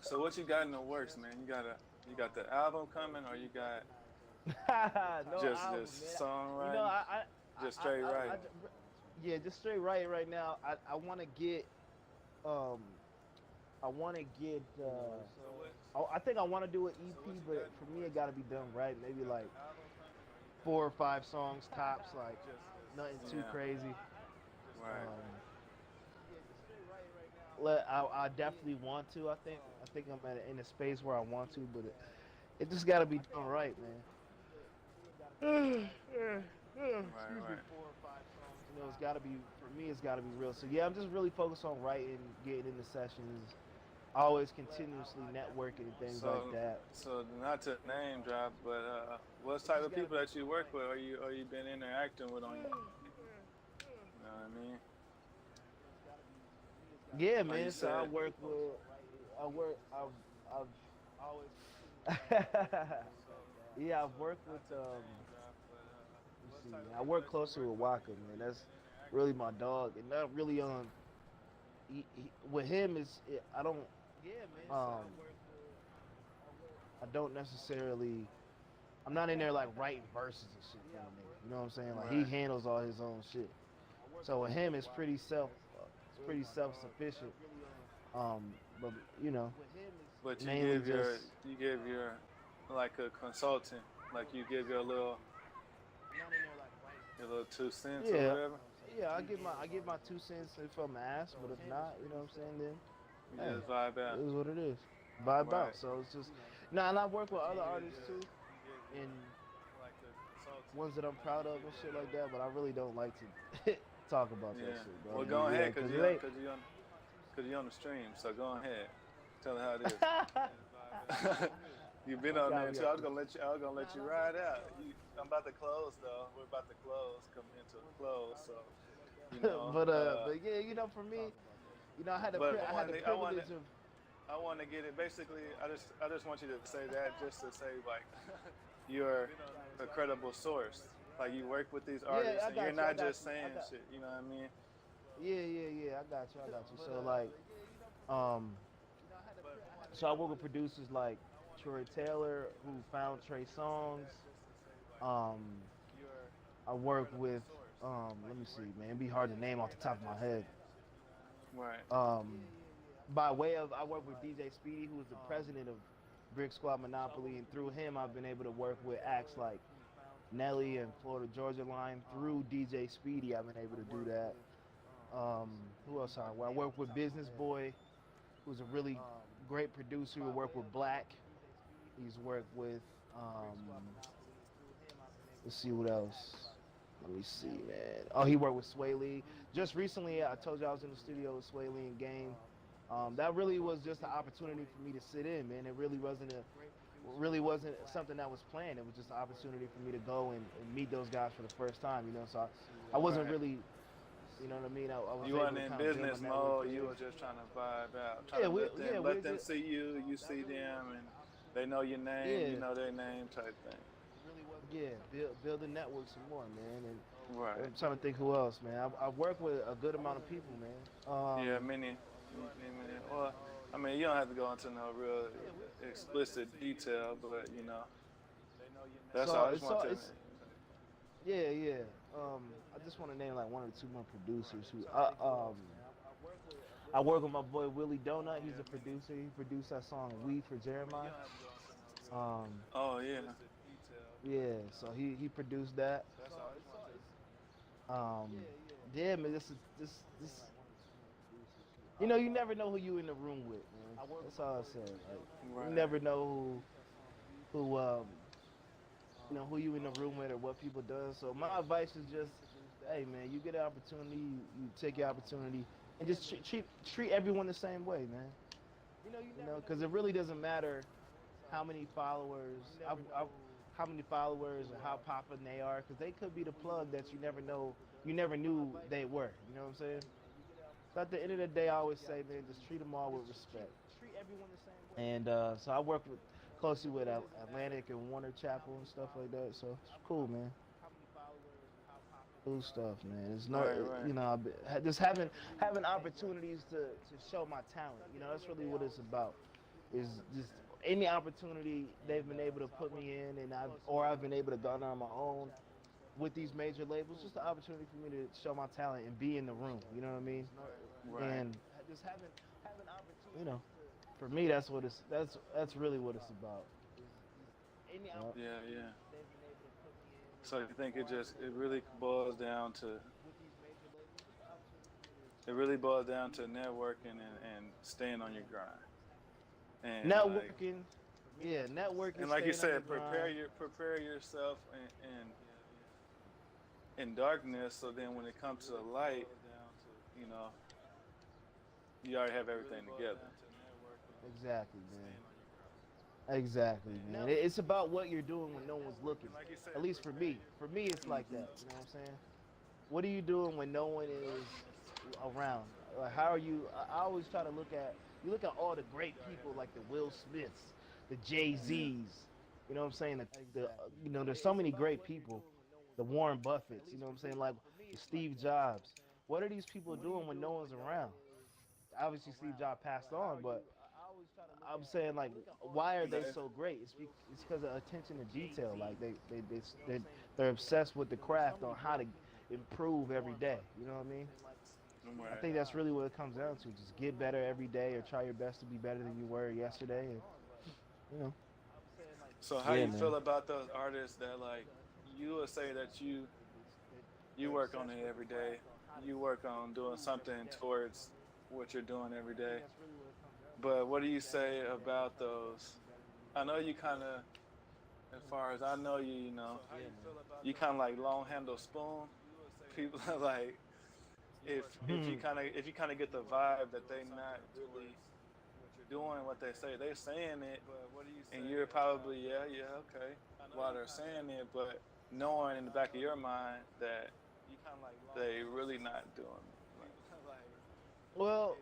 So what you got in the works, man? You got the album coming, or you got no album, just man. songwriting, just straight I writing? yeah, just straight right now. I want to get um I want to get I think I want to do an EP, but for me it got to be done right. Maybe like 4 or 5 songs tops, like nothing too Yeah. crazy. Right. Um, I definitely want to. I think I'm in a space where I want to, but it just got to be done right, man. Right. Excuse me. Right. It's got to be for me. It's got to be real. So yeah, I'm just really focused on writing, getting into sessions, always continuously networking and things like So, that. so not to name drop, but what type of people that you work with, are you been interacting with on your? You know what I mean? Yeah, Like you man. So said. I've yeah, I've worked with let's see, I work closer with Waka, man. That's really my dog, and not really with him um I don't necessarily I'm not in there like writing verses and shit for him. You know what I'm saying? Like he Right. handles all his own shit. So with him, it's pretty pretty self-sufficient. But you know, But mainly just you give your like a consultant, like you give your little 2 cents or yeah, whatever. yeah. I give my 2 cents if I'm asked, but if not, you know what I'm saying, then You hey, just vibe out. it is what it is. Vibe Right. out. So it's just now, and I work with other artists too, and Like a consultant. ones that I'm proud of and shit like that. But I really don't like to talk about that Yeah. shit, bro. Well, go Yeah, ahead, because it ain't. cause you on the stream. So go ahead. Tell her how it is. You've been on there too. I was gonna let you ride out. I'm about to close though. We're about to coming into a close. So you know. But yeah, you know, for me, you know, I had the But privilege of. I want to get it. Basically, I just want you to say that just to say like you're a credible source. Like you work with these artists, I and got you're you, not just saying shit. You know what I mean? Yeah. I got you. So like, um, so I work with producers like Troy Taylor, who found Trey Songz. Um, I work with, let me see, man, it'd be hard to name off the top of my head. Right. By way of, I work with DJ Speedy, who is the president of Brick Squad Monopoly, and through him, I've been able to work with acts like Nelly and Florida Georgia Line. Through DJ Speedy, I've been able to do that. Who else? I work with Business Boy, who's a really great producer. Who worked with Black. He's worked with. Let's see what else. Let me see, man. Oh, he worked with Sway Lee. Just recently, I told you I was in the studio with Sway Lee and Game. That really was just an opportunity for me to sit in, man. It really wasn't something that was planned. It was just an opportunity for me to go and meet those guys for the first time, you know. So I wasn't really, you know what I mean. I was You able weren't to in kind of business build my network mode. You there. were just trying to vibe out, Yeah, let them see you, you see them, and they know your name, you know their name, type thing. Yeah, build the network some more, man. And Right. I'm trying to think who else, man. I've worked with a good amount of people, man. Yeah, many. Well, I mean, you don't have to go into no real explicit detail, but you know, that's all I just want to. Yeah. I just want to name like one or two more producers who. I work with my boy Willie Donut. He's a producer. He produced that song "We" for Jeremiah. Oh yeah. Yeah, so he produced that. Yeah, man, this. You know, you never know who you in the room with, man. That's all I said. Like, you never know who you know, who you in the room with or what people do. So my advice is just, hey, man, you get an opportunity, you take your opportunity, and just treat everyone the same way, man. You know, because it really doesn't matter how many followers, how many followers or how popular they are, because they could be the plug that you never knew they were. You know what I'm saying? So at the end of the day, I always say, man, just treat them all with respect. And so I work closely with Atlantic and Warner Chapel and stuff like that. So it's cool, man. Cool stuff, man. It's not, you know, just having opportunities to show my talent. You know, that's really what it's about. Is just any opportunity they've been able to put me in, and I've been able to garner on my own with these major labels. Just an opportunity for me to show my talent and be in the room. You know what I mean? Right. And just having opportunity. You know, for me, that's really what it's about. Yeah. So you think it really boils down to networking and staying on your grind. And networking, networking. And like you said, prepare yourself in darkness, so then when it comes to the light, you know, you already have everything together. Exactly, man. It's about what you're doing when no one's looking. At least for me. For me, it's like that. You know what I'm saying? What are you doing when no one is around? Like, how are you? I always try to look at all the great people like the Will Smiths, the Jay-Z's. You know what I'm saying? You know, there's so many great people. The Warren Buffetts. You know what I'm saying? Like the Steve Jobs. What are these people doing when no one's around? Obviously, Steve Jobs passed on, but I'm saying, like, why are they so great? It's because of attention to detail. Like they're obsessed with the craft on how to improve every day. You know what I mean? I think that's really what it comes down to. Just get better every day, or try your best to be better than you were yesterday. And, you know. So how you feel about those artists that like you would say that you work on it every day, you work on doing something towards what you're doing every day, but what do you say about those? I know you kind of, as far as I know you, you know, you kind of like long handle spoon. People are like, if you kind of get the vibe that they not really doing what they're saying it, and you're probably okay, while they're saying it, but knowing in the back of your mind that they really not doing it. Well,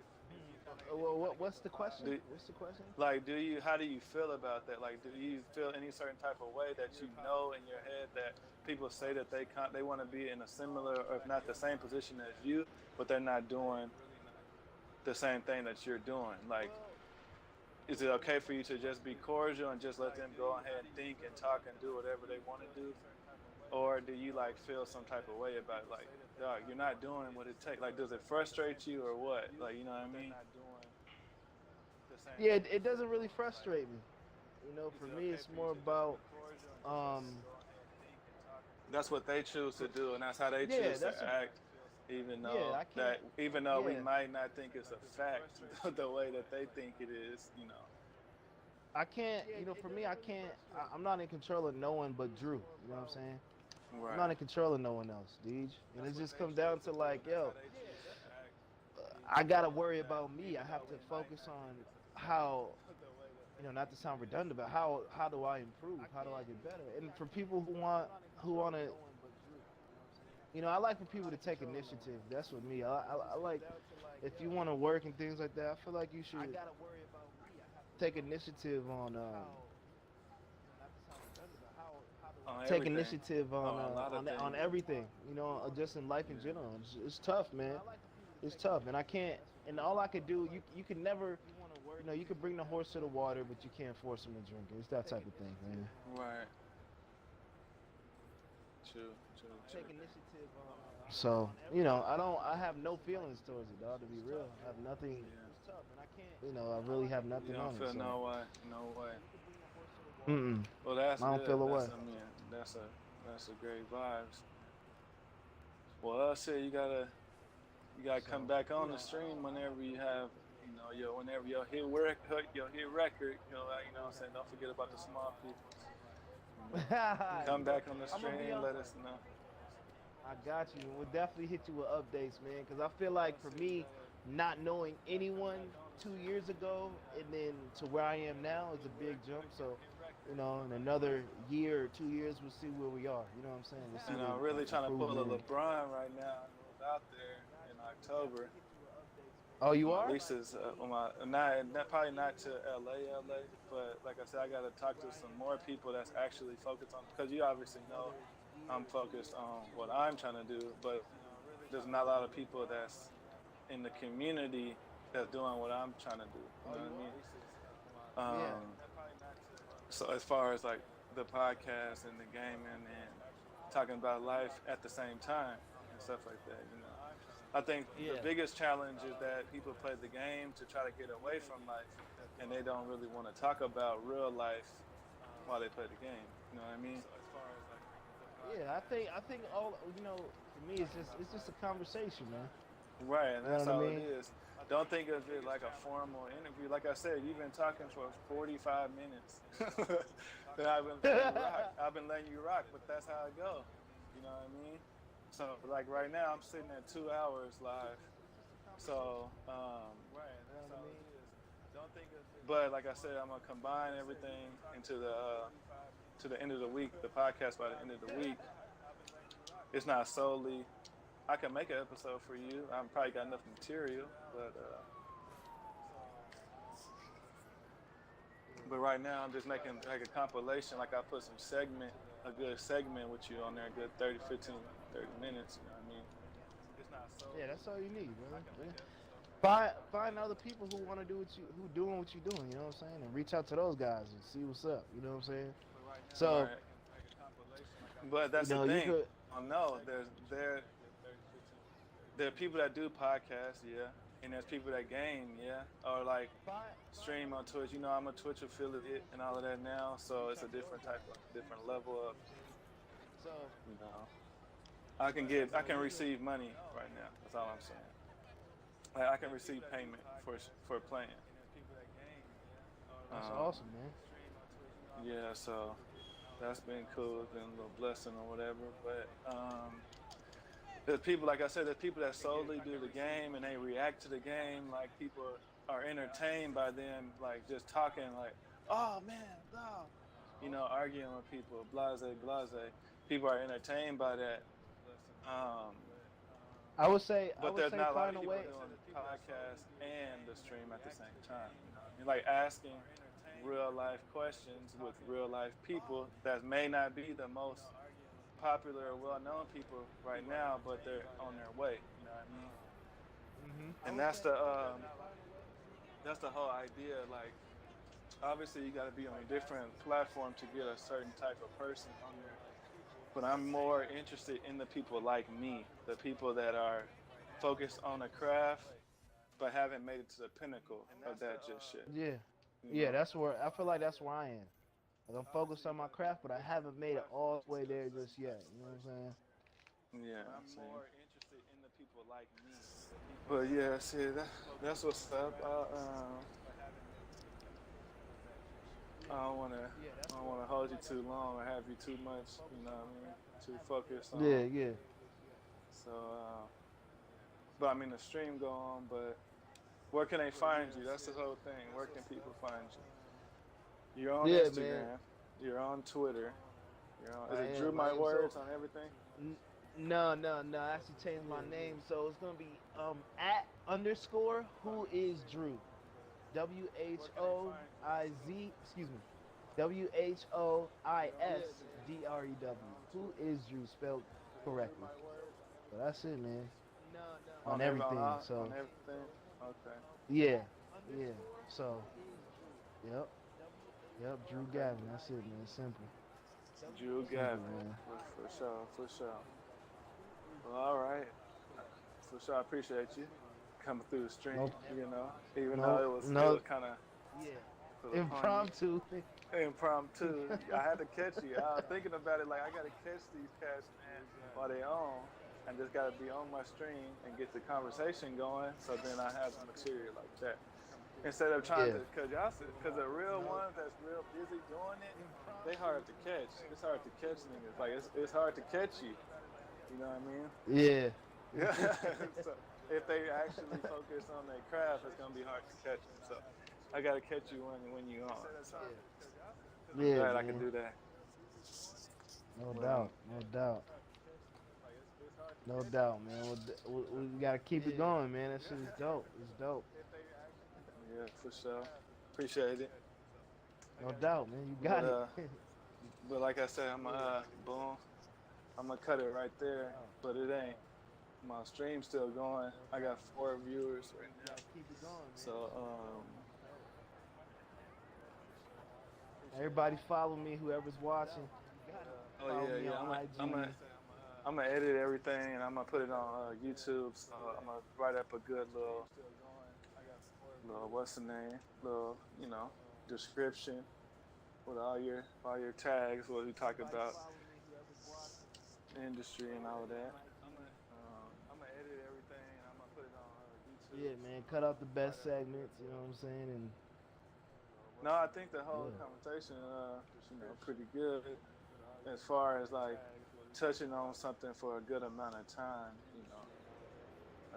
what's the question? What's the question? Like, how do you feel about that? Like, do you feel any certain type of way that you know in your head that people say that they want to be in a similar, or if not the same position as you, but they're not doing the same thing that you're doing? Like, is it okay for you to just be cordial and just let them go ahead and think and talk and do whatever they want to do? Or do you like feel some type of way about it? Like, dog, you're not doing what it takes. Like, does it frustrate you or what? Like, you know what I mean? Yeah, it doesn't really frustrate me. You know, for me, it's more about that's what they choose to do, and that's how they choose to act. Even though we might not think it's a fact, the way that they think it is, you know. I can't, you know, for me, I'm not in control of no one but Drew. You know what I'm saying? Right. I'm not in control of no one else, Deej. And it just comes down to like, yo, I gotta worry about me. I have to focus on how, you know, not to sound redundant, but how do I improve? How do I get better? And for people who want to, you know, I like for people to take initiative. That's what me. I like, if you want to work and things like that, I feel like you should take initiative on take initiative on everything, you know, just in life in general. It's tough, man. It's tough, and I can't. And all I could do, you can never, you know, you can bring the horse to the water, but you can't force him to drink it. It's that type of thing, man. Right. True. Take initiative. So, you know, I have no feelings towards it, dog. To be real, I have nothing. It's tough, and I can't. You know, I really have nothing on it. You don't feel no way. Well, I don't feel a way. That's a great vibes. Well, I said you gotta come back on the stream whenever you have, you know, whenever your hit record, you know what I'm saying. Don't forget about the small people. Come back on the stream, let us know. I got you. We'll definitely hit you with updates, man, because I feel like for me, not knowing anyone 2 years ago and then to where I am now is a big jump. So, you know, in another year or 2 years, we'll see where we are. You know what I'm saying? And I'm really trying to pull a LeBron right now. I moved out there in October. Oh, you are? Lisa's probably not to LA, but like I said, I got to talk to some more people that's actually focused on, because you obviously know I'm focused on what I'm trying to do, but there's not a lot of people that's in the community that's doing what I'm trying to do. You know what I mean? So as far as like the podcast and the gaming and talking about life at the same time and stuff like that, you know. I think the biggest challenge is that people play the game to try to get away from life, and they don't really want to talk about real life while they play the game. You know what I mean? Yeah, I think all, you know, for me it's just a conversation, man. Right, and that's all it is. Don't think of it like a formal interview. Like I said, you've been talking for 45 minutes. Then I've been letting you rock, but that's how it goes. You know what I mean? So, like right now, I'm sitting at 2 hours live. So, but like I said, I'm gonna combine everything into to the end of the week. The podcast by the end of the week. It's not solely. I can make an episode for you. I've probably got enough material, but right now I'm just making like a compilation. Like I put a good segment with you on there, a good 30 minutes, you know what I mean? Yeah, that's all you need, bro. Find other people who want to do who doing what you're doing, you know what I'm saying? And reach out to those guys and see what's up, you know what I'm saying? So, but that's the thing. there are people that do podcasts, yeah, and there's people that game, yeah, or like stream on Twitch. You know, I'm a Twitch affiliate and all of that now, so it's a different level of, you know, I can receive money right now. That's all I'm saying. Like, I can receive payment for playing. That's awesome, man. Yeah, so that's been cool. It's been a little blessing or whatever. But there's people, like I said, there's people that solely do the game and they react to the game. Like, people are entertained by them, like, just talking like, oh man, blah, you know, arguing with people, blase, blase. People are entertained by that. I would say There's not a lot of find a people way. doing the podcast and the stream at the same time. You know? Like asking real life questions with real life people that may not be the most popular or well known people right now, but they're on their way. You know what I mean? Mm-hmm. And that's the whole idea. Like, obviously, you got to be on a different platform to get a certain type of person on there. But I'm more interested in the people like me, the people that are focused on a craft but haven't made it to the pinnacle of that just shit. Yeah. You Yeah, know? that's where I feel like that's where I am. Like, I'm focused on my craft, but I haven't made it all the way there just yet. You know what I'm saying? Yeah. I'm more interested in the people like me. But yeah, see, that's what's up. I don't wanna hold you too long or have you too much, you know what I mean? Too focused on. Yeah. So, but I mean the stream go on, but where can they find you? That's the whole thing. Where can people find you? You're on Instagram. Man. You're on Twitter. Is it Drew My Words on everything? No. I actually changed my name, so it's gonna be @ who is Drew. WHOIZ. Excuse me. WHOISDREW. Who is Drew spelled correctly? So that's it, man. On everything. So. On everything. Okay. Yeah. So. Yep. Drew Gavin. That's it, man. Simple. Drew Gavin. Man. For sure. Well, all right. For sure, I appreciate you coming through the stream. You know, even though it was still kind of impromptu. Impromptu. I had to catch you. I was thinking about it like I got to catch these cats, man, while they on. I just got to be on my stream and get the conversation going, so then I have the material like that. Instead of trying to, because the real ones that's real busy doing it, they hard to catch. It's hard to catch niggas. Like it's hard to catch you. You know what I mean? Yeah. So if they actually focus on their craft, it's gonna be hard to catch them. So I gotta catch you when you on. So yeah, glad I can do that. No doubt, man. We gotta keep it going, man. That shit is dope. It's dope. Yeah, for sure. Appreciate it. No doubt, man. You got it. But like I said, I'm gonna cut it right there. But it ain't. My stream's still going. I got 4 viewers right now. Keep it going, man. So everybody follow me. Whoever's watching. I'm gonna edit everything and I'm gonna put it on YouTube. So I'm gonna write up a good little what's the name? Little, you know, description with all your tags, what we talk about, industry and all of that. I'm gonna edit everything and I'm gonna put it on YouTube. Yeah, man. Cut out the best segments. You know what I'm saying? And no, I think the whole conversation, pretty good as far as like touching on something for a good amount of time. You know,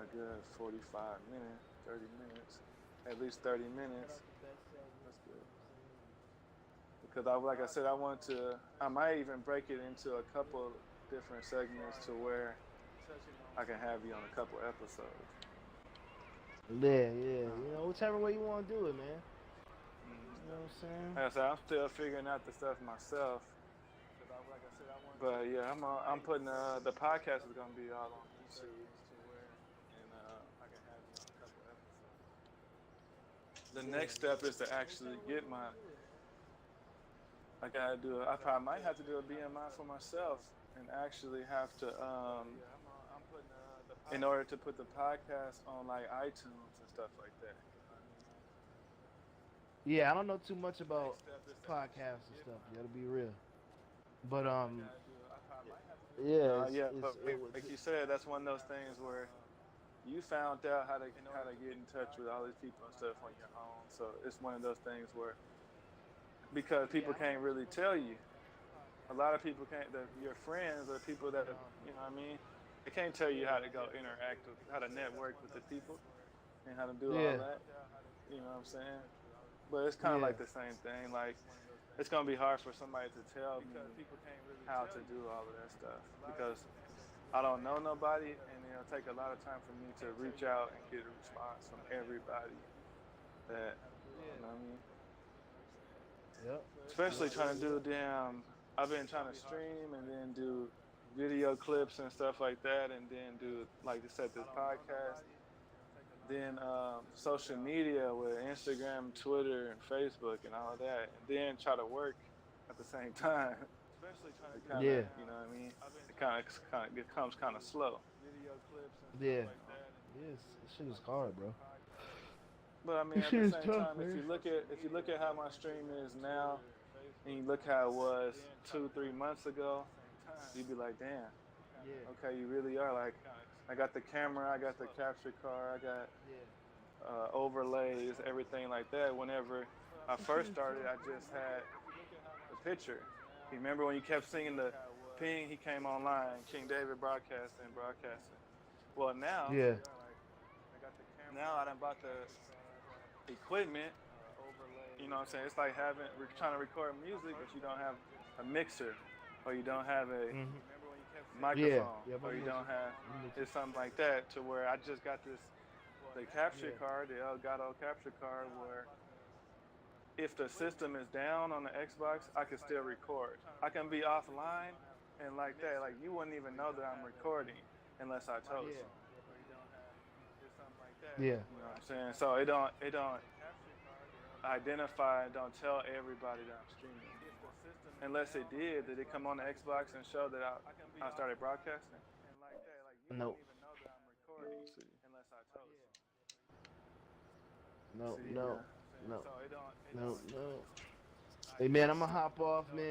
a good 45 minutes, 30 minutes. At least 30 minutes. That's good. Because like I said, I might even break it into a couple different segments to where I can have you on a couple episodes. Yeah. You know, whichever way you want to do it, man. You know what I'm saying? Like I said, I'm still figuring out the stuff myself. But yeah, I'm putting the podcast is gonna be all on YouTube. The next step is to actually get I probably might have to do a BMI for myself and actually have to in order to put the podcast on like iTunes and stuff like that. Yeah, I don't know too much about podcasts and stuff. You gotta be real. But yeah, but like you said, that's one of those things where you found out how to get in touch with all these people and stuff on your own. So it's one of those things where, because people can't really tell you. A lot of people can't. Your friends or people that you know what I mean, they can't tell you how to go interact with, how to network with the people, and how to do all that. You know what I'm saying? But it's kind of like the same thing. Like, it's gonna be hard for somebody to tell me how to do all of that stuff because I don't know nobody, and it'll take a lot of time for me to reach out and get a response from everybody. That you know what I mean? Yep. Especially trying to do I've been trying to stream and then do video clips and stuff like that, and then do, like I said, this podcast, then social media with Instagram, Twitter, and Facebook, and all of that, and then try to work at the same time. Especially trying to you know what I mean? It becomes kind of slow. Yeah. Yes, this shit is hard, bro. But I mean, at the same time, if you look at how my stream is now, and you look how it was 2-3 months ago, you'd be like, damn, okay, you really are. Like, I got the camera, I got the capture card, I got overlays, everything like that. Whenever I first started, I just had the picture. You remember when you kept singing the ping, he came online, King David broadcasting. Well, now, now I done bought the equipment. You know what I'm saying? It's like we're trying to record music, but you don't have a mixer, or you don't have a microphone, or you don't have, it's something like that, to where I just got the capture card, the Elgato capture card, where if the system is down on the Xbox, I can still record. I can be offline and like that, like you wouldn't even know that I'm recording unless I told you. Yeah. You know what I'm saying? So it don't identify, don't tell everybody that I'm streaming. Unless it did it come on the Xbox and show that I started broadcasting? No. No. Hey man, I'm gonna hop off, man.